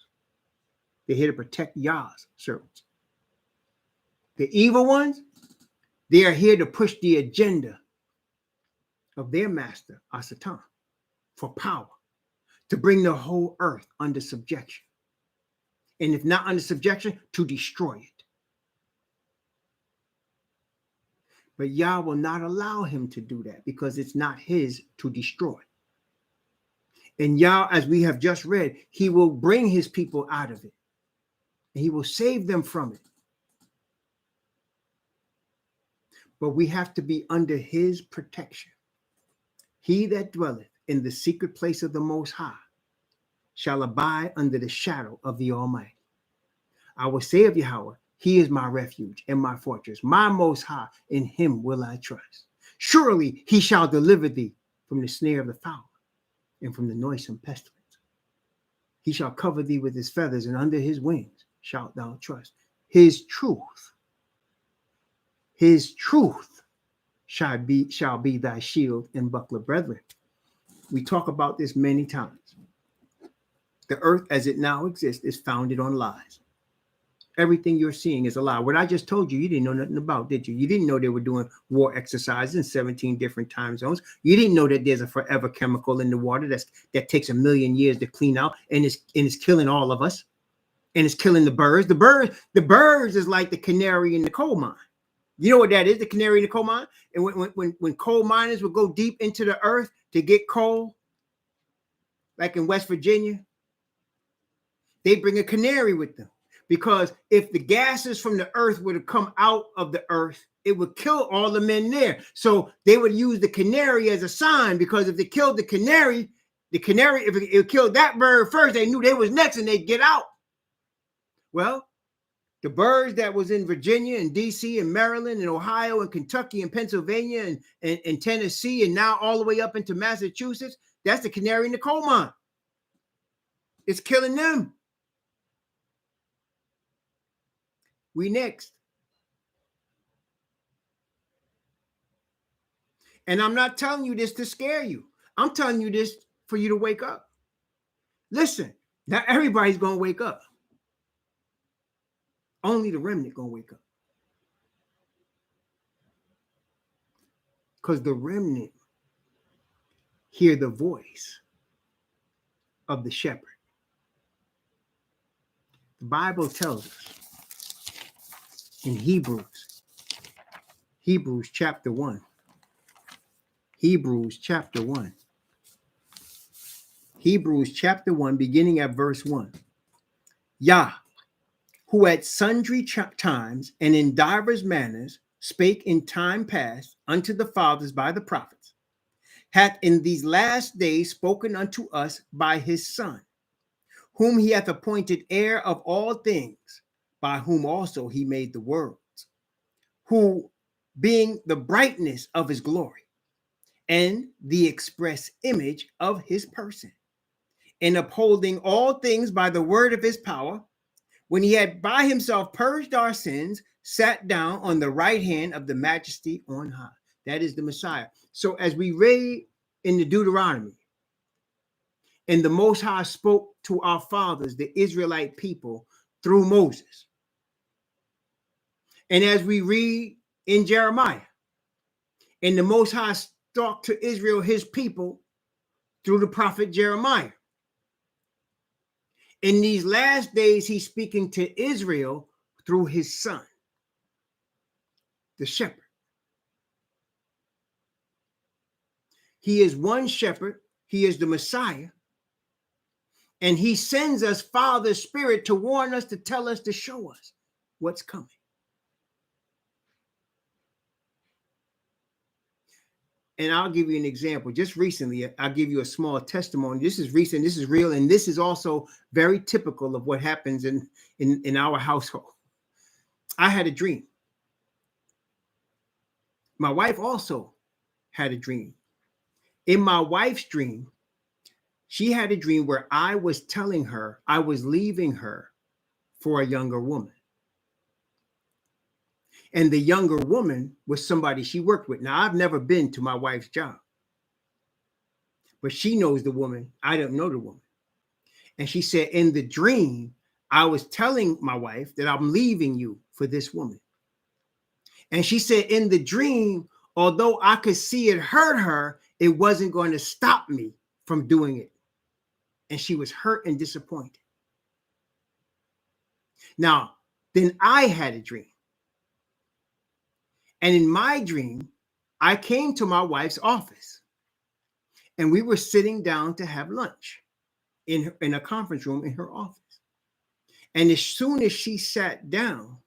They're here to protect Yah's servants. The evil ones, they are here to push the agenda of their master, Satan, for power, to bring the whole earth under subjection. And if not under subjection, to destroy it. But Yah will not allow him to do that because it's not his to destroy. And Yah, as we have just read, he will bring his people out of it. And he will save them from it. But we have to be under his protection. He that dwelleth in the secret place of the Most High shall abide under the shadow of the Almighty. I will say of Yahweh, he is my refuge and my fortress, my Most High, in him will I trust. Surely he shall deliver thee from the snare of the fowler and from the noisome pestilence. He shall cover thee with his feathers, and under his wings shalt thou trust. His truth shall be thy shield and buckler. Brethren, we talk about this many times. The earth as it now exists is founded on lies. Everything you're seeing is a lie. What I just told you, you didn't know nothing about, did you? You didn't know they were doing war exercises in 17 different time zones. You didn't know that there's a forever chemical in the water that takes 1 million years to clean out and is killing all of us. And it's killing the birds. The birds is like the canary in the coal mine. You know what that is, the canary in the coal mine? And when coal miners would go deep into the earth to get coal, like in West Virginia, they bring a canary with them. Because if the gases from the earth were to come out of the earth, it would kill all the men there. So they would use the canary as a sign, because if they killed the canary, if it killed that bird first, they knew they was next and they'd get out. Well, the birds that was in Virginia and DC and Maryland and Ohio and Kentucky and Pennsylvania and Tennessee and now all the way up into Massachusetts, that's the canary in the coal mine. It's killing them. We next. And I'm not telling you this to scare you. I'm telling you this for you to wake up. Listen, not everybody's going to wake up. Only the remnant going to wake up. Because the remnant hear the voice of the shepherd. The Bible tells us in Hebrews chapter 1. Hebrews chapter 1, beginning at verse 1. Yah, who at sundry times and in divers manners spake in time past unto the fathers by the prophets, hath in these last days spoken unto us by his Son, whom he hath appointed heir of all things, by whom also he made the worlds, who being the brightness of his glory, and the express image of his person, in upholding all things by the word of his power, when he had by himself purged our sins, sat down on the right hand of the majesty on high. That is the Messiah. So as we read in the Deuteronomy, and the Most High spoke to our fathers, the Israelite people, through Moses. And as we read in Jeremiah, and the Most High talked to Israel, his people, through the prophet Jeremiah. In these last days, he's speaking to Israel through his Son, the shepherd. He is one shepherd. He is the Messiah. And he sends us Father's Spirit to warn us, to tell us, to show us what's coming. And I'll give you an example. Just recently, I'll give you a small testimony. This is recent, this is real, and this is also very typical of what happens in our household. I had a dream. My wife also had a dream. In my wife's dream, she had a dream where I was telling her I was leaving her for a younger woman. And the younger woman was somebody she worked with. Now, I've never been to my wife's job, but she knows the woman. I don't know the woman. And she said, in the dream, I was telling my wife that I'm leaving you for this woman. And she said, in the dream, although I could see it hurt her, it wasn't going to stop me from doing it. And she was hurt and disappointed. Now, then I had a dream. And in my dream, I came to my wife's office and we were sitting down to have lunch in a conference room in her office. And as soon as she sat down,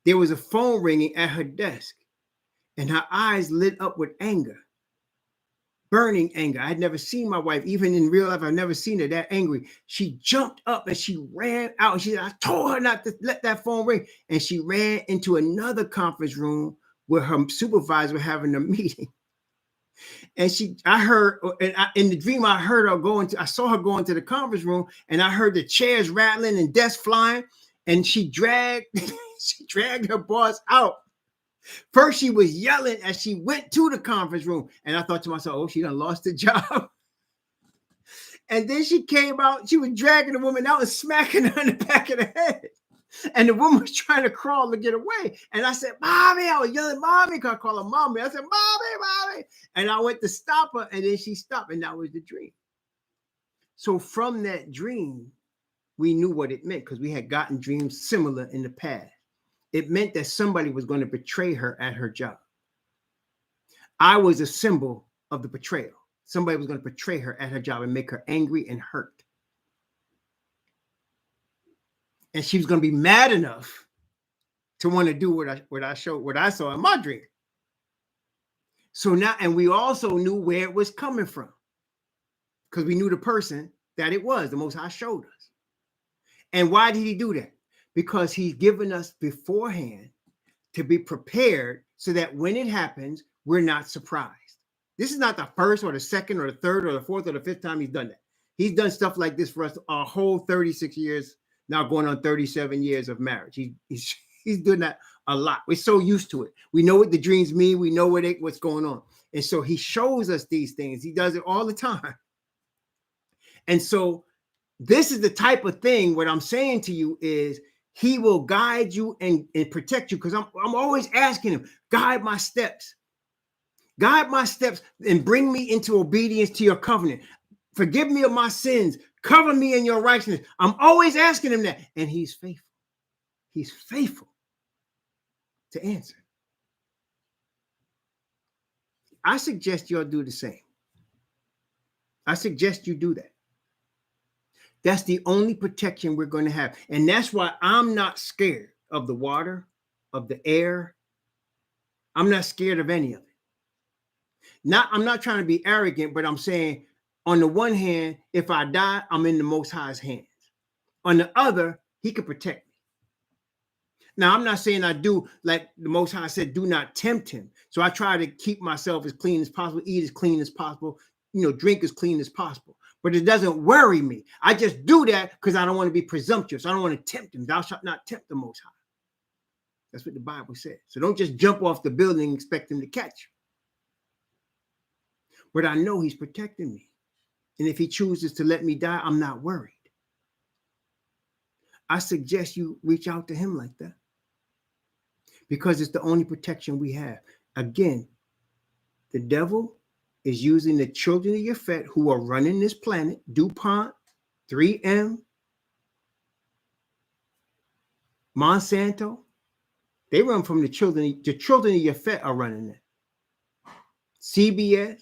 there was a phone ringing at her desk and her eyes lit up with anger, burning anger. I had never seen my wife, even in real life, I've never seen her that angry. She jumped up and she ran out. And she said, I told her not to let that phone ring. And she ran into another conference room where her supervisor was having a meeting. And in the dream, I heard her I saw her go into the conference room, and I heard the chairs rattling and desks flying, and she dragged her boss out. First, she was yelling as she went to the conference room. And I thought to myself, oh, she done lost the job. And then she came out, she was dragging the woman out and smacking her in the back of the head. And the woman was trying to crawl to get away. And I said, Mommy, I was yelling, Mommy, because I call her Mommy. I said, Mommy. And I went to stop her, and then she stopped, and that was the dream. So from that dream, we knew what it meant because we had gotten dreams similar in the past. It meant that somebody was going to betray her at her job. I was a symbol of the betrayal. Somebody was going to betray her at her job and make her angry and hurt. And she was going to be mad enough to want to do what I saw in my dream. So now, and we also knew where it was coming from, because we knew the person that it was. The Most High showed us. And why did he do that? Because he's given us beforehand to be prepared so that when it happens, we're not surprised. This is not the first or the second or the third or the fourth or the fifth time he's done that. He's done stuff like this for us our whole 36 years, now going on 37 years of marriage. He's doing that a lot. We're so used to it. We know what the dreams mean. We know what's going on. And so he shows us these things. He does it all the time. And so this is the type of thing, what I'm saying to you is he will guide you and protect you, because I'm always asking him, guide my steps. Guide my steps and bring me into obedience to your covenant. Forgive me of my sins. Cover me in your righteousness. I'm always asking him that. And he's faithful. He's faithful to answer. I suggest y'all do the same. I suggest you do that. That's the only protection we're going to have. And that's why I'm not scared of the water, of the air. I'm not scared of any of it. I'm not trying to be arrogant, but I'm saying, on the one hand, if I die, I'm in the Most High's hands. On the other, he can protect me. Now, I'm not saying I do, like the Most High said, do not tempt him. So I try to keep myself as clean as possible, eat as clean as possible, drink as clean as possible. But it doesn't worry me. I just do that because I don't want to be presumptuous. I don't want to tempt him. Thou shalt not tempt the Most High. That's what the Bible says. So don't just jump off the building and expect him to catch you. But I know he's protecting me. And if he chooses to let me die, I'm not worried. I suggest you reach out to him like that, because it's the only protection we have. Again, the devil is using the children of Yafet who are running this planet, DuPont, 3M, Monsanto. They run from the children of Yafet are running it. CBS,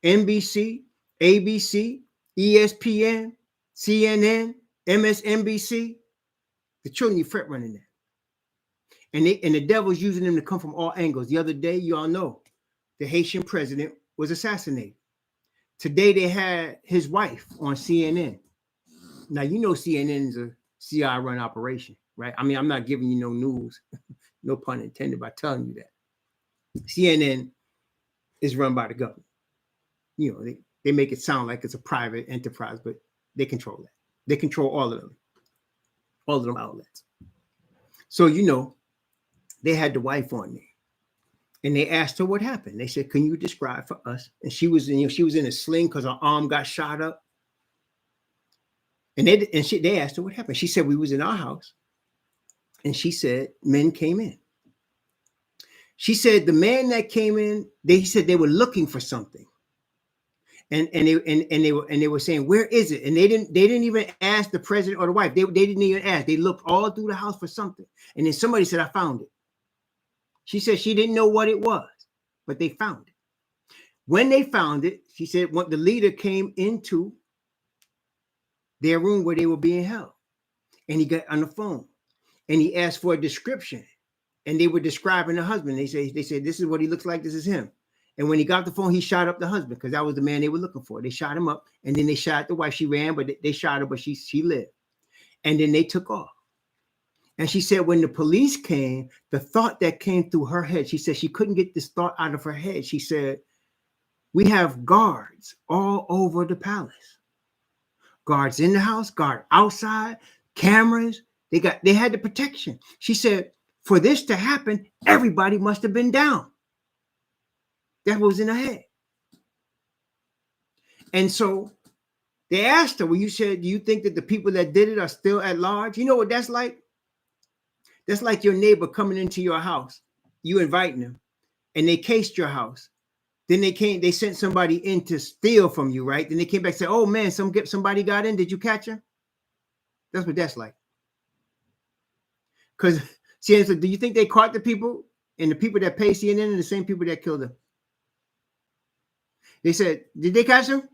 NBC, ABC, ESPN, CNN, MSNBC, the children of Yafet running that. And the devil's using them to come from all angles. The other day, you all know, the Haitian president was assassinated. Today, they had his wife on CNN. Now, CNN is a CI-run operation, right? I mean, I'm not giving you no news, no pun intended by telling you that. CNN is run by the government. They make it sound like it's a private enterprise, but they control that. They control all of them outlets. So, they had the wife on there, and they asked her what happened. They said, "Can you describe for us?" And she was in a sling because her arm got shot up. And they asked her what happened. She said, "We was in our house," and she said, "Men came in." She said the man that came in, they said they were looking for something. And they were saying, "Where is it?" And they didn't even ask the president or the wife. They didn't even ask. They looked all through the house for something. And then somebody said, "I found it." She said she didn't know what it was, but they found it. When they found it, she said when the leader came into their room where they were being held, and he got on the phone and he asked for a description, and they were describing the husband. They said, "This is what he looks like. This is him." And when he got the phone, he shot up the husband because that was the man they were looking for. They shot him up, and then they shot the wife. She ran, but they shot her, but she lived. And then they took off. And she said when the police came, the thought that came through her head, she said she couldn't get this thought out of her head. She said, "We have guards all over the palace. Guards in the house, guard outside, cameras. They had the protection." She said, "For this to happen, everybody must have been down." That was in her head. And so they asked her, "Well, you said, do you think that the people that did it are still at large?" You know what that's like? That's like your neighbor coming into your house, you inviting them, and they cased your house. Then they sent somebody in to steal from you, right? Then they came back and said, "Oh man, somebody got in. Did you catch him?" That's what that's like. Because CNN said, "Do you think they caught the people?" And the people that pay CNN are the same people that killed them. They said, "Did they catch him?"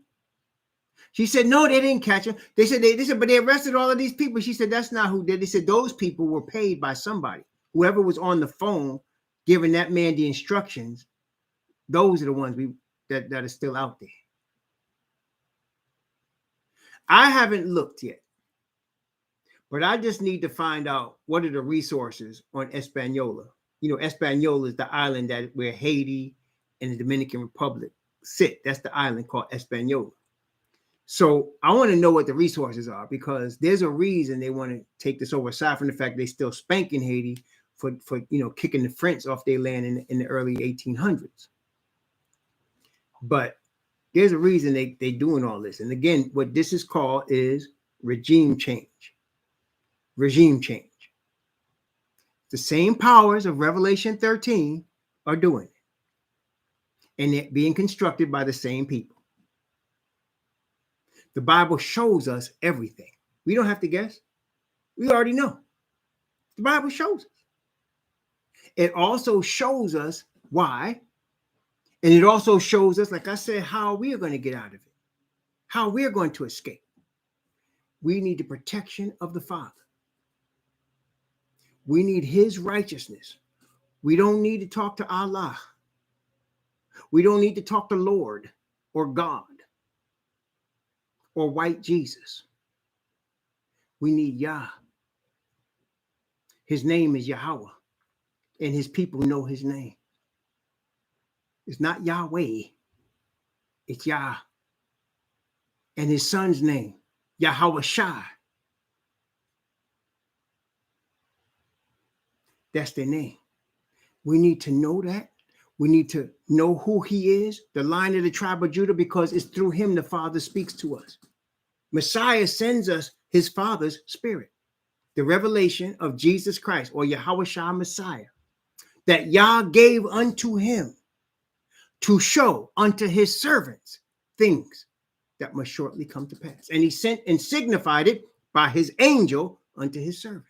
She said, no, they didn't catch him. They said, but they arrested all of these people. She said, that's not who did. They said those people were paid by somebody. Whoever was on the phone giving that man the instructions, those are the ones that are still out there. I haven't looked yet, but I just need to find out what are the resources on Hispaniola. You know, Hispaniola is the island where Haiti and the Dominican Republic sit. That's the island called Hispaniola. So I want to know what the resources are, because there's a reason they want to take this over, aside from the fact they still spanking Haiti for kicking the French off their land in the early 1800s. But there's a reason they doing all this. And again, what this is called is regime change. Regime change. The same powers of Revelation 13 are doing it. And they're being constructed by the same people. The Bible shows us everything. We don't have to guess. We already know. The Bible shows us. It also shows us why. And it also shows us, like I said, how we are going to get out of it. How we're going to escape. We need the protection of the Father. We need his righteousness. We don't need to talk to Allah. We don't need to talk to Lord or God or white Jesus. We need Yah. His name is Yahweh, and his people know his name. It's not Yahweh, it's Yah. And his son's name, Yahweh Shai. That's their name. We need to know that. We need to know who he is, the Lion of the tribe of Judah, because it's through him the Father speaks to us. Messiah sends us his Father's Spirit, the revelation of Jesus Christ, or Yahweh Shai Messiah, that Yah gave unto him to show unto his servants things that must shortly come to pass. And he sent and signified it by his angel unto his servant.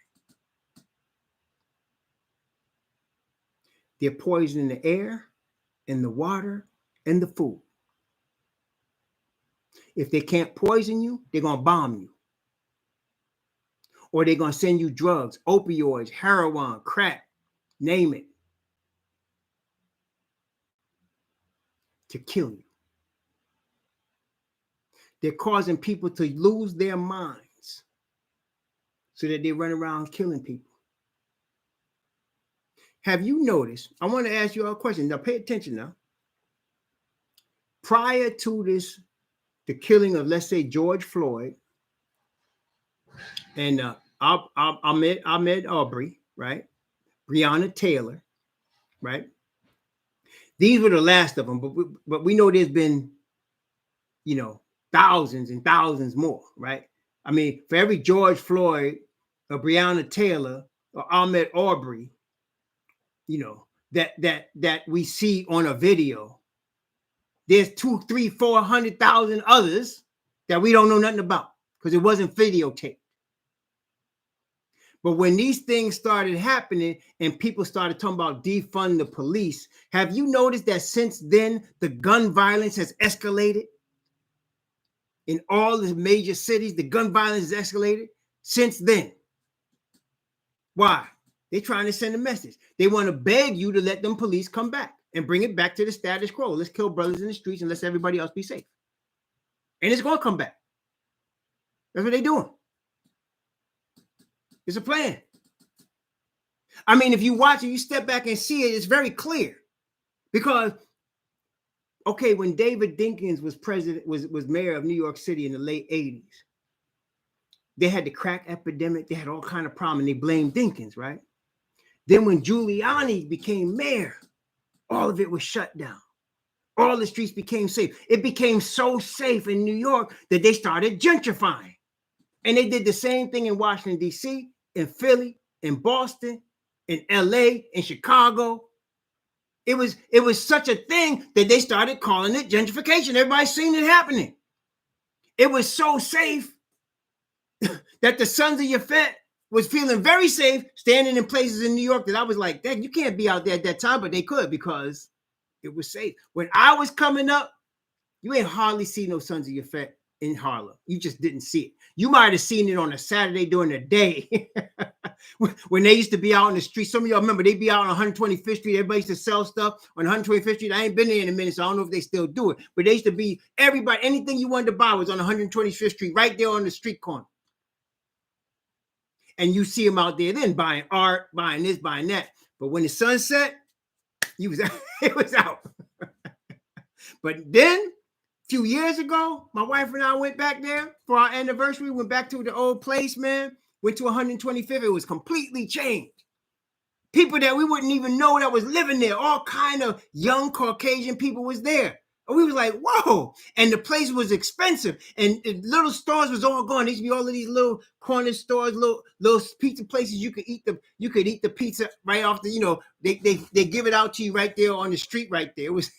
They're poisoning the air and the water and the food. If they can't poison you, they're going to bomb you. Or they're going to send you drugs, opioids, heroin, crack, name it, to kill you. They're causing people to lose their minds so that they run around killing people. Have you noticed? I want to ask you a question. Now, pay attention now. Prior to this, the killing of, let's say, George Floyd and Ahmaud Arbery, right? Breonna Taylor, right? These were the last of them, but we know there's been, thousands and thousands more, right? I mean, for every George Floyd or Breonna Taylor or Ahmaud Arbery, that we see on a video, there's 200,000, 300,000, 400,000 others that we don't know nothing about because it wasn't videotaped. But when these things started happening and people started talking about defund the police, have you noticed that since then the gun violence has escalated? In all the major cities, the gun violence has escalated since then. Why? They're trying to send a message. They want to beg you to let them police come back and bring it back to the status quo. Let's kill brothers in the streets and let everybody else be safe. And it's going to come back. That's what they're doing. It's a plan. I mean, if you watch it, you step back and see it, it's very clear. Because, okay, when David Dinkins was president, was mayor of New York City in the late 80s, they had the crack epidemic. They had all kind of problems. And they blamed Dinkins, right? Then when Giuliani became mayor, all of it was shut down. All the streets became safe. It became so safe in New York that they started gentrifying. And they did the same thing in Washington, D.C., in Philly, in Boston, in L.A., in Chicago. It was such a thing that they started calling it gentrification. Everybody's seen it happening. It was so safe that the sons of Yafet was feeling very safe standing in places in New York that I was like, dang, you can't be out there at that time, but they could because it was safe. When I was coming up, you ain't hardly see no sons of Yafet in Harlem. You just didn't see it. You might have seen it on a Saturday during the day when they used to be out in the street. Some of y'all remember they'd be out on 125th Street. Everybody used to sell stuff on 125th Street. I ain't been there in a minute, so I don't know if they still do it. But they used to be everybody, anything you wanted to buy was on 125th Street, right there on the street corner. And you see them out there then buying art, buying this, buying that. But when the sun set, it was out. But then, a few years ago, my wife and I went back there for our anniversary. Went back to the old place, man. Went to 125th. It was completely changed. People that we wouldn't even know that was living there. All kind of young Caucasian people was there. And we was like, whoa. And the place was expensive. And little stores was all gone. There used to be all of these little corner stores, little pizza places. You could eat the pizza right off the, they give it out to you right there on the street right there. It was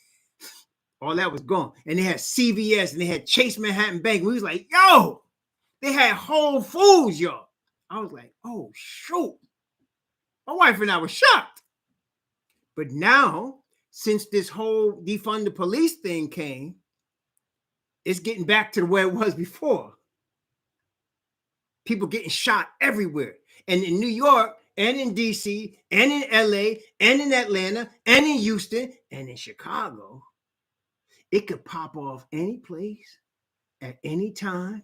all that was gone. And they had CVS and they had Chase Manhattan Bank. We was like, yo, they had Whole Foods, y'all. I was like, oh, shoot. My wife and I were shocked. But now, since this whole defund the police thing came, it's getting back to where it was before. People getting shot everywhere. And in New York, and in DC, and in LA, and in Atlanta, and in Houston, and in Chicago, it could pop off any place, at any time,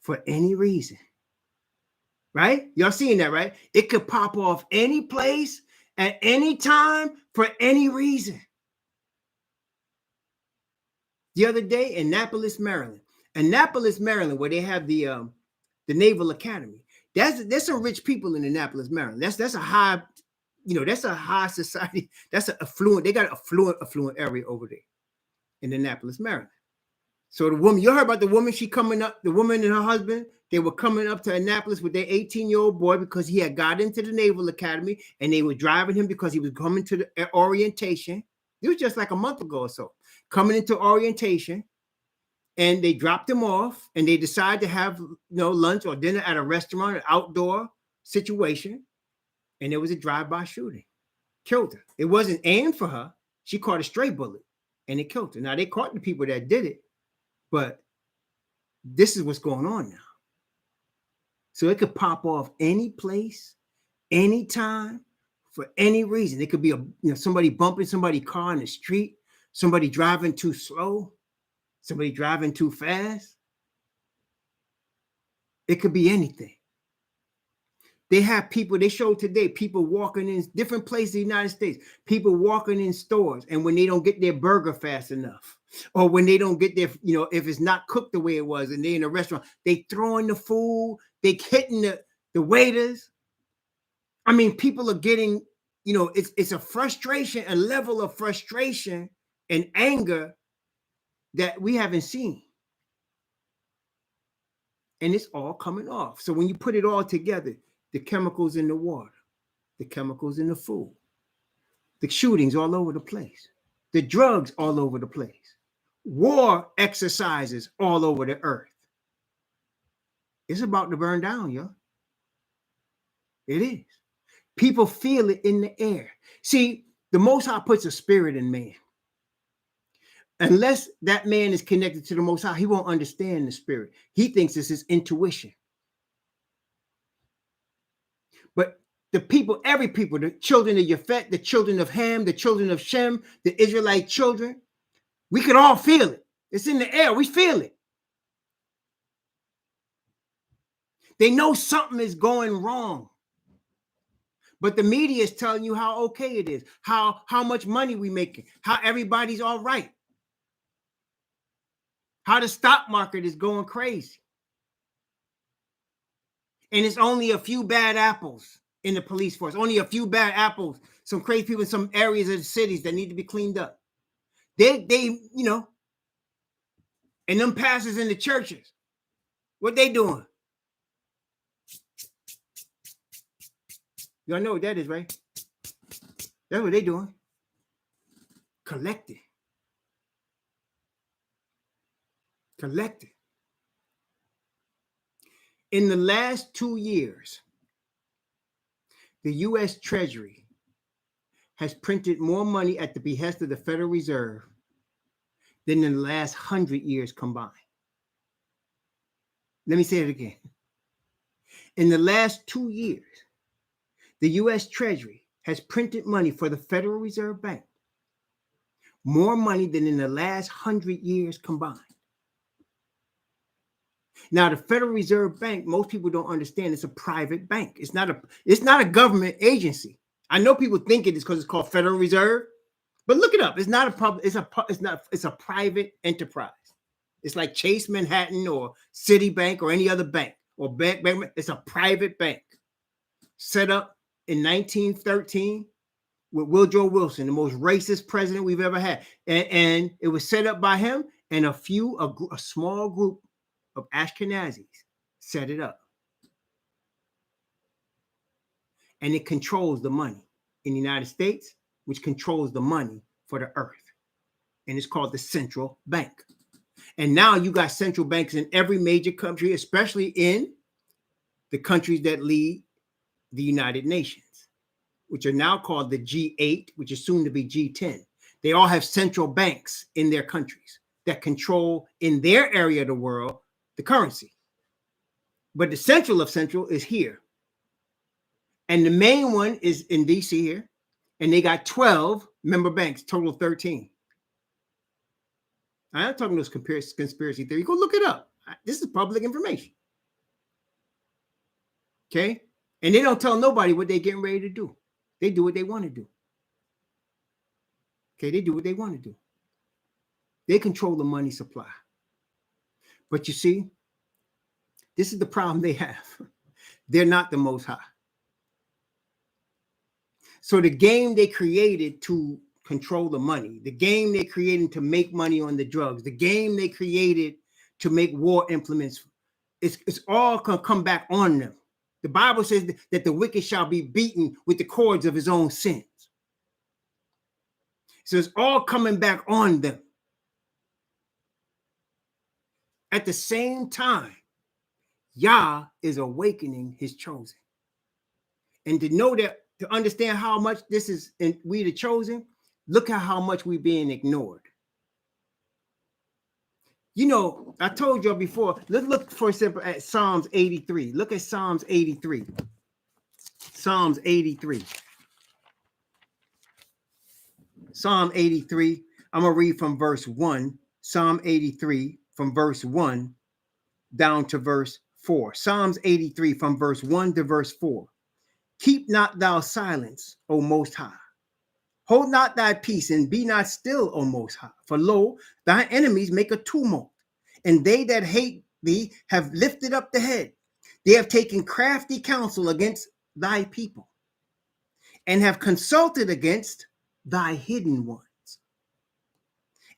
for any reason. Right? Y'all seeing that, right? It could pop off any place, at any time, for any reason. The other day, Annapolis, Maryland, where they have the Naval Academy. There's some rich people in Annapolis, Maryland. That's a high, that's a high society. That's an affluent. They got an affluent area over there in Annapolis, Maryland. So the woman, you heard about the woman, the woman and her husband, they were coming up to Annapolis with their 18-year-old boy because he had got into the Naval Academy, and they were driving him because he was coming to the orientation. It was just like a month ago or so, coming into orientation, and they dropped him off, and they decided to have lunch or dinner at a restaurant, an outdoor situation, and there was a drive-by shooting. Killed her. It wasn't aimed for her. She caught a stray bullet, and it killed her. Now, they caught the people that did it, but this is what's going on now. So it could pop off any place, anytime, for any reason. It could be somebody bumping somebody's car in the street, somebody driving too slow, somebody driving too fast. It could be anything. They have people, they showed today, people walking in different places in the United States, people walking in stores, and when they don't get their burger fast enough, or when they don't get their, if it's not cooked the way it was, and they're in a restaurant, they throwing the food, they hitting the waiters. I mean, people are getting, it's a frustration, a level of frustration and anger that we haven't seen. And it's all coming off. So when you put it all together, the chemicals in the water, the chemicals in the food, the shootings all over the place, the drugs all over the place, war exercises all over the earth. It's about to burn down, y'all. It is. People feel it in the air. See, the Most High puts a spirit in man. Unless that man is connected to the Most High, he won't understand the spirit. He thinks this is intuition. But the people, every people, the children of Yafet, the children of Ham, the children of Shem, the Israelite children, we could all feel it. It's in the air. We feel it. They know something is going wrong. But the media is telling you how okay it is, how much money we making, how everybody's all right, how the stock market is going crazy. And it's only a few bad apples in the police force, only a few bad apples, some crazy people in some areas of the cities that need to be cleaned up. They and them pastors in the churches, what they doing? Y'all know what that is, right? That's what they doing. Collecting. In the last 2 years, the U.S. Treasury has printed more money at the behest of the Federal Reserve than in the last 100 years combined. Let me say it again. In the last 2 years, the U.S. Treasury has printed money for the Federal Reserve Bank, more money than in the last 100 years combined. Now, the Federal Reserve Bank, most people don't understand, it's a private bank. It's not a government agency. I know people think it is because it's called Federal Reserve, but look it up. It's not a public. It's a private enterprise. It's like Chase Manhattan or Citibank or any other bank or bank. It's a private bank set up in 1913 with Woodrow Wilson, the most racist president we've ever had, and it was set up by him and a small group of Ashkenazis set it up. And it controls the money in the United States, which controls the money for the earth. And it's called the central bank. And now you got central banks in every major country, especially in the countries that lead the United Nations, which are now called the G8, which is soon to be G10. They all have central banks in their countries that control in their area of the world the currency. But the central of central is here. And the main one is in DC here. And they got 12 member banks, total 13. I'm not talking those conspiracy theory. Go look it up. This is public information. Okay? And they don't tell nobody what they're getting ready to do. They do what they want to do. Okay? They do what they want to do. They control the money supply. But you see, this is the problem they have. They're not the Most High. So the game they created to control the money, the game they created to make money on the drugs, the game they created to make war implements, it's all going to come back on them. The Bible says that the wicked shall be beaten with the cords of his own sins. So it's all coming back on them. At the same time, Yah is awakening his chosen. And to know that, to understand how much this is, and we the chosen, look at how much we're being ignored. You know, I told y'all before, let's look for example at Psalms 83. Look at Psalms 83. Psalms 83. Psalm 83. I'm going to read from verse 1. Psalm 83 from verse 1 down to verse 4. Psalms 83 from verse 1 to verse 4. Keep not thou silence, O Most High. Hold not thy peace and be not still, O Most High. For lo, thy enemies make a tumult, and they that hate thee have lifted up the head. They have taken crafty counsel against thy people, and have consulted against thy hidden ones,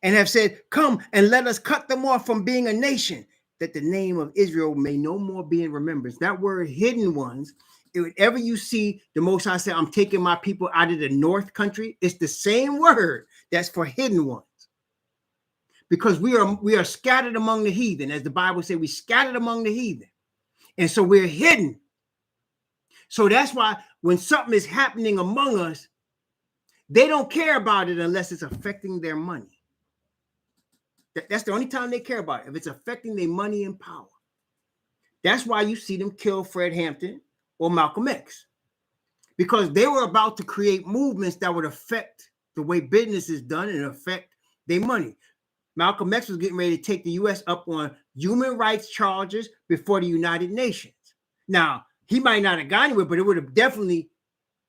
and have said, come and let us cut them off from being a nation, that the name of Israel may no more be in remembrance. That word hidden ones, whenever you see the Most High say, I'm taking my people out of the north country, it's the same word that's for hidden ones. Because we are scattered among the heathen. As the Bible says, we scattered among the heathen. And so we're hidden. So that's why when something is happening among us, they don't care about it unless it's affecting their money. That's the only time they care about it, if it's affecting their money and power. That's why you see them kill Fred Hampton or Malcolm X, because they were about to create movements that would affect the way business is done and affect their money. Malcolm X was getting ready to take the U.S. up on human rights charges before the United Nations. Now, he might not have gone anywhere, but it would have definitely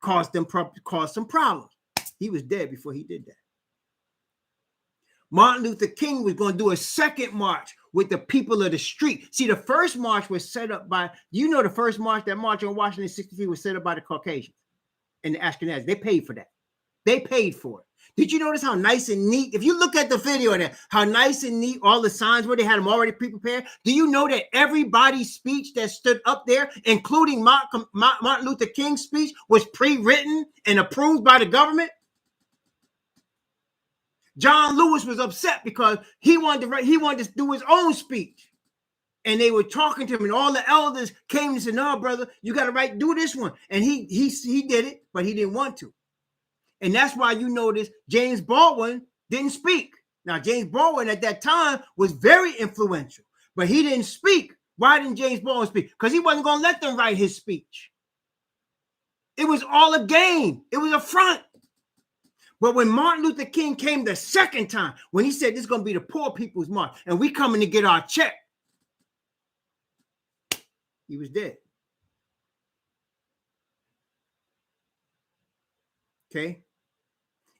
caused some problems. He was dead before he did that. Martin Luther King was going to do a second march with the people of the street. See, the first march was set up by, the first march, that march on Washington 63 was set up by the Caucasians and the Ashkenazis. They paid for that. They paid for it. Did you notice how nice and neat? If you look at the video of that, how nice and neat all the signs were, they had them already pre-prepared. Do you know that everybody's speech that stood up there, including Martin Luther King's speech, was pre-written and approved by the government? John Lewis was upset because he wanted to do his own speech. And they were talking to him, and all the elders came and said, no, brother, you got to do this one. And he did it, but he didn't want to. And that's why you notice James Baldwin didn't speak. Now, James Baldwin at that time was very influential, but he didn't speak Why didn't James Baldwin speak? Because he wasn't going to let them write his speech. It was all a game. It was a front. But when Martin Luther King came the second time, when he said this is going to be the poor people's march, and we coming to get our check, he was dead. Okay.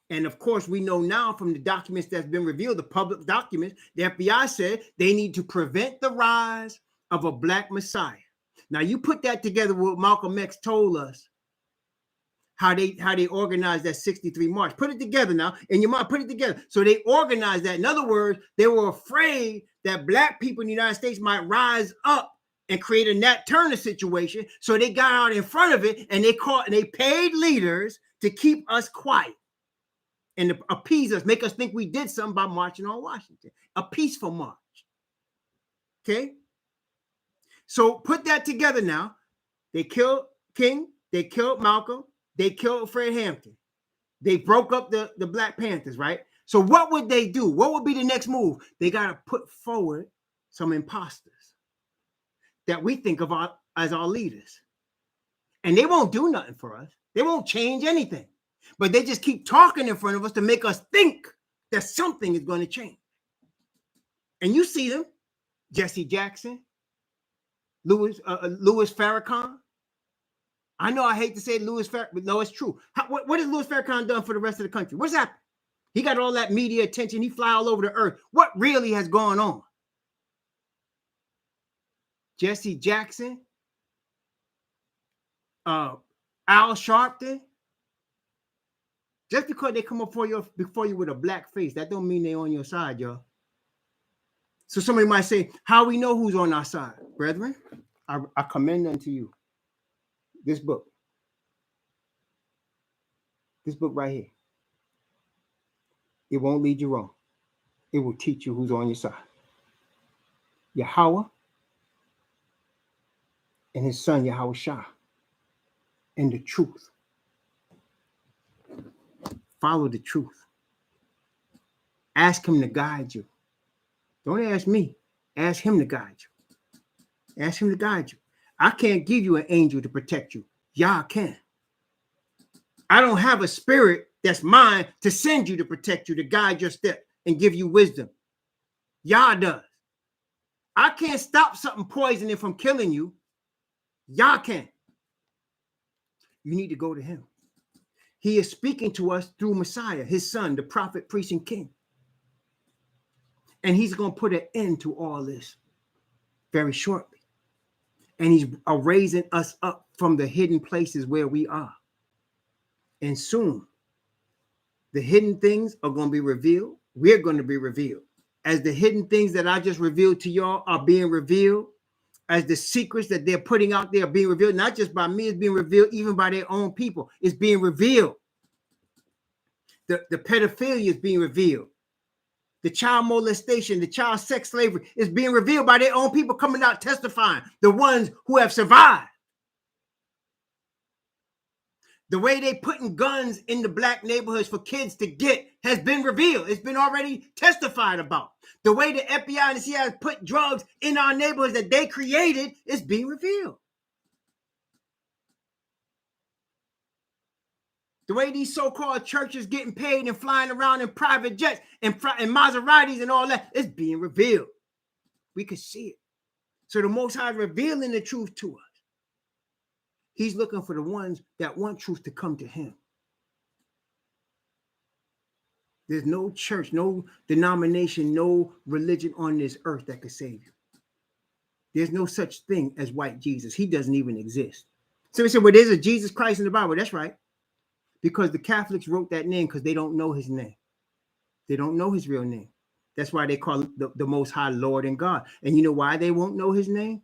And of course, we know now from the documents that's been revealed, the public documents, the FBI said they need to prevent the rise of a black messiah. Now, you put that together with what Malcolm X told us, how they organized that 63 march. Put it together now in your mind. Put it together. So they organized that. In other words, they were afraid that black people in the United States might rise up and create a Nat Turner situation. So they got out in front of it and they paid leaders to keep us quiet and to appease us, make us think we did something by marching on Washington. A peaceful march. Okay? So put that together now. They killed King. They killed Malcolm. They killed Fred Hampton. They broke up the Black Panthers, right? So what would they do? What would be the next move? They got to put forward some imposters that we think of as our leaders. And they won't do nothing for us. They won't change anything. But they just keep talking in front of us to make us think that something is going to change. And you see them, Jesse Jackson, Louis Farrakhan. I know I hate to say Louis Farrakhan, but no, it's true. What has Louis Farrakhan done for the rest of the country? What's happened? He got all that media attention. He fly all over the earth. What really has gone on? Jesse Jackson, Al Sharpton. Just because they come up before you with a black face, that don't mean they're on your side, y'all. So somebody might say, how we know who's on our side? Brethren, I commend unto you this book. This book right here. It won't lead you wrong. It will teach you who's on your side. Yahweh and his son, Yahweh Shah, and the truth. Follow the truth. Ask him to guide you. Don't ask me. Ask him to guide you. Ask him to guide you. I can't give you an angel to protect you. Yah can. I don't have a spirit that's mine to send you to protect you, to guide your step and give you wisdom. Yah does. I can't stop something poisoning from killing you. Yah can. You need to go to him. He is speaking to us through Messiah, his son, the prophet, priest, and king. And he's going to put an end to all this very shortly. And he's raising us up from the hidden places where we are. And soon, the hidden things are going to be revealed. We're going to be revealed. As the hidden things that I just revealed to y'all are being revealed, as the secrets that they're putting out there are being revealed, not just by me, it's being revealed even by their own people. It's being revealed. The pedophilia is being revealed. The child molestation, the child sex slavery is being revealed by their own people coming out testifying, the ones who have survived. The way they putting guns in the black neighborhoods for kids to get has been revealed. It's been already testified about. The way the FBI and the CIA put drugs in our neighborhoods that they created is being revealed. The way these so-called churches getting paid and flying around in private jets and Maseratis and all that is being revealed. We could see it. So the Most High is revealing the truth to us. He's looking for the ones that want truth to come to him. There's no church, no denomination, no religion on this earth that could save you. There's no such thing as white Jesus. He doesn't even exist. So we say, well, there's a Jesus Christ in the Bible. That's right. Because the Catholics wrote that name because they don't know his name. They don't know his real name. That's why they call him the Most High Lord and God. And you know why they won't know his name?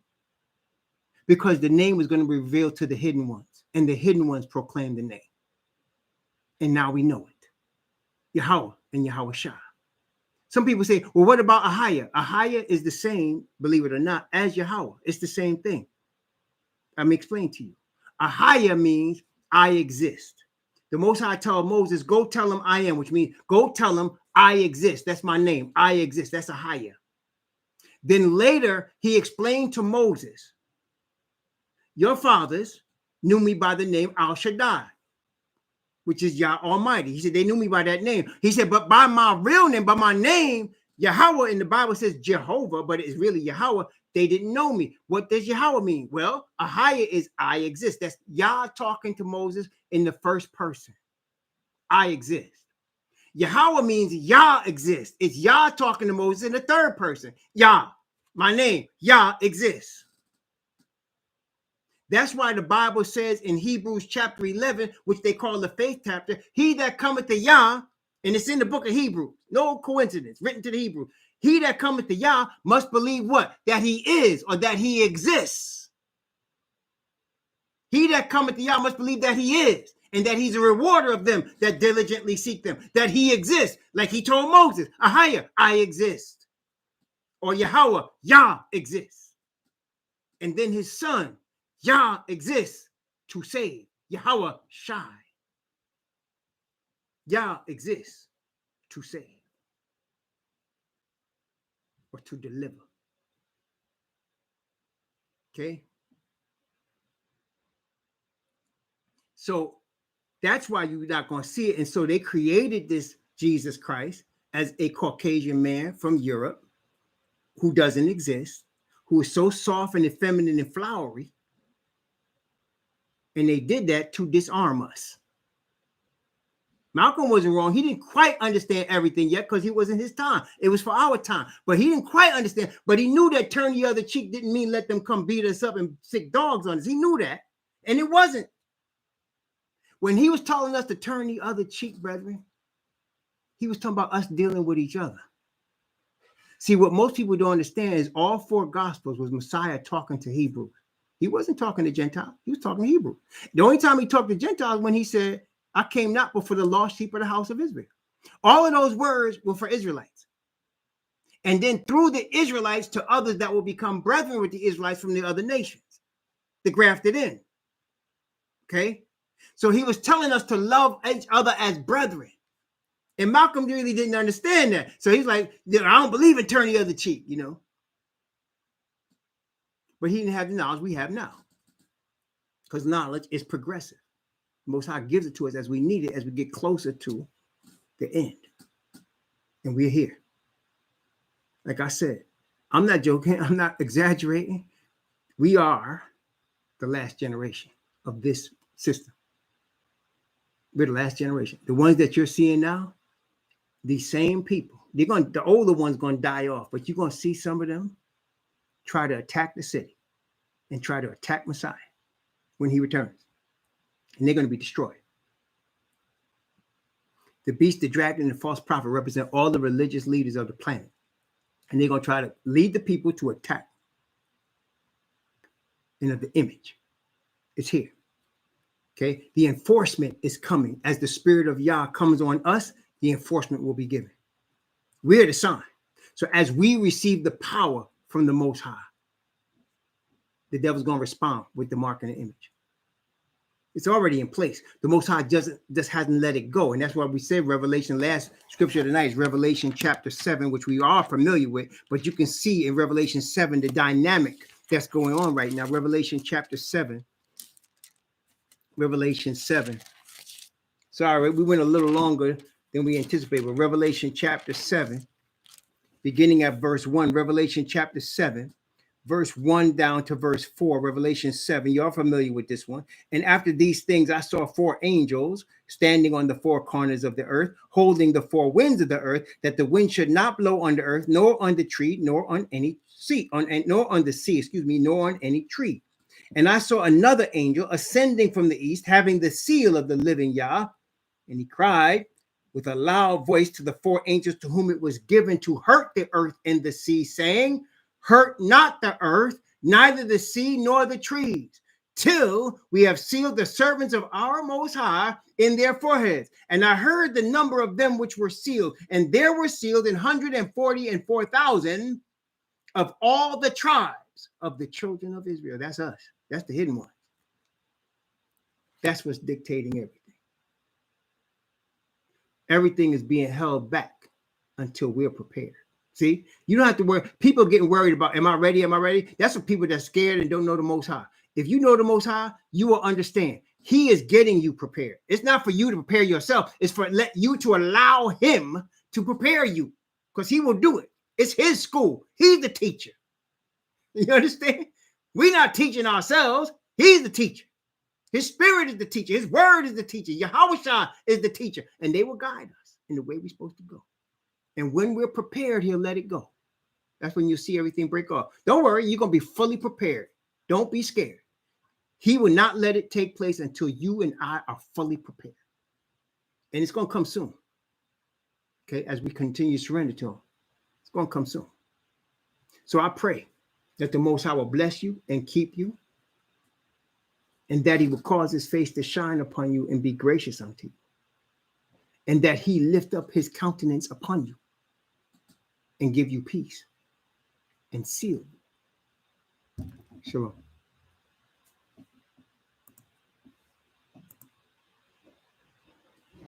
Because the name was going to be revealed to the hidden ones. And the hidden ones proclaimed the name. And now we know it. Yahweh and Yahweh Shah. Some people say, well, what about Ahaya? Ahaya is the same, believe it or not, as Yahweh. It's the same thing. Let me explain to you. Ahaya means I exist. The Most High told Moses, go tell him I am, which means go tell him I exist. That's my name. I exist. That's Ahaya. Then later he explained to Moses, your fathers knew me by the name Al Shaddai, which is Yah Almighty. He said, they knew me by that name. He said, but by my real name, by my name, Yahweh, in the Bible says Jehovah, but it's really Yahweh. They didn't know me. What does Yahweh mean? Well, Ahaya is I exist. That's Yah talking to Moses in the first person. I exist. Yahweh means Yah exists. It's Yah talking to Moses in the third person. Yah, my name, Yah exists. That's why the Bible says in Hebrews chapter 11, which they call the faith chapter, he that cometh to Yah, and it's in the book of Hebrews, no coincidence, written to the Hebrew. He that cometh to Yah must believe what? That he is, or that he exists. He that cometh to Yah must believe that he is, and that he's a rewarder of them that diligently seek them, that he exists. Like he told Moses, Ahaya, I exist. Or Yahweh, Yah exists. And then his son, Yah exists to save. Yahweh Shai. Yah exists to save or to deliver. Okay? So that's why you're not going to see it. And so they created this Jesus Christ as a Caucasian man from Europe who doesn't exist, who is so soft and feminine and flowery. And they did that to disarm us. Malcolm wasn't wrong. He didn't quite understand everything yet because it wasn't his time. It was for our time. But he didn't quite understand. But he knew that turn the other cheek didn't mean let them come beat us up and sick dogs on us. He knew that. And it wasn't. When he was telling us to turn the other cheek, brethren, he was talking about us dealing with each other. See, what most people don't understand is all four gospels was Messiah talking to Hebrews. He wasn't talking to Gentiles. He was talking to Hebrew. The only time he talked to Gentiles when he said, I came not but for the lost sheep of the house of Israel. All of those words were for Israelites. And then through the Israelites to others that will become brethren with the Israelites from the other nations, the grafted in. Okay? So he was telling us to love each other as brethren. And Malcolm really didn't understand that. So he's like, I don't believe in turn the other cheek, you know. But he didn't have the knowledge we have now. Because knowledge is progressive. Most High gives it to us as we need it, as we get closer to the end. And we're here. Like I said, I'm not joking. I'm not exaggerating. We are the last generation of this system. We're the last generation. The ones that you're seeing now, these same people, the older ones going to die off, but you're going to see some of them try to attack the city and try to attack Messiah when he returns. And they're going to be destroyed. The beast, the dragon, and the false prophet represent all the religious leaders of the planet. And they're going to try to lead the people to attack. The image. It's here. Okay? The enforcement is coming. As the spirit of Yah comes on us, the enforcement will be given. We're the sign. So as we receive the power from the Most High, the devil's going to respond with the mark and the image. It's already in place. The Most High just hasn't let it go. And that's why we said Revelation, last scripture tonight is Revelation chapter 7, which we are familiar with. But you can see in Revelation 7 the dynamic that's going on right now. Revelation chapter 7. Revelation 7. Sorry, we went a little longer than we anticipated. But Revelation chapter 7, beginning at verse 1. Revelation chapter 7. Verse 1 down to verse 4, Revelation 7. You're familiar with this one. And after these things, I saw four angels standing on the four corners of the earth, holding the four winds of the earth, that the wind should not blow on the earth, nor on the tree, nor on any sea, nor on the sea, nor on any tree. And I saw another angel ascending from the east, having the seal of the living Yah. And he cried with a loud voice to the four angels to whom it was given to hurt the earth and the sea, saying, hurt not the earth, neither the sea nor the trees, till we have sealed the servants of our Most High in their foreheads. And I heard the number of them which were sealed, and there were sealed 144,000 of all the tribes of the children of Israel. That's us. That's the hidden one. That's what's dictating everything. Everything is being held back until we're prepared. See, you don't have to worry. People getting worried about, am I ready? Am I ready? That's what people that's scared and don't know the Most High. If you know the Most High, you will understand. He is getting you prepared. It's not for you to prepare yourself. It's for you to allow him to prepare you, because he will do it. It's his school. He's the teacher. You understand? We're not teaching ourselves. He's the teacher. His spirit is the teacher. His word is the teacher. Yahushua is the teacher. And they will guide us in the way we're supposed to go. And when we're prepared, he'll let it go. That's when you see everything break off. Don't worry, you're going to be fully prepared. Don't be scared. He will not let it take place until you and I are fully prepared. And it's going to come soon. Okay, as we continue to surrender to him. It's going to come soon. So I pray that the Most High will bless you and keep you, and that he will cause his face to shine upon you and be gracious unto you, and that he lift up his countenance upon you and give you peace and seal you. Shalom.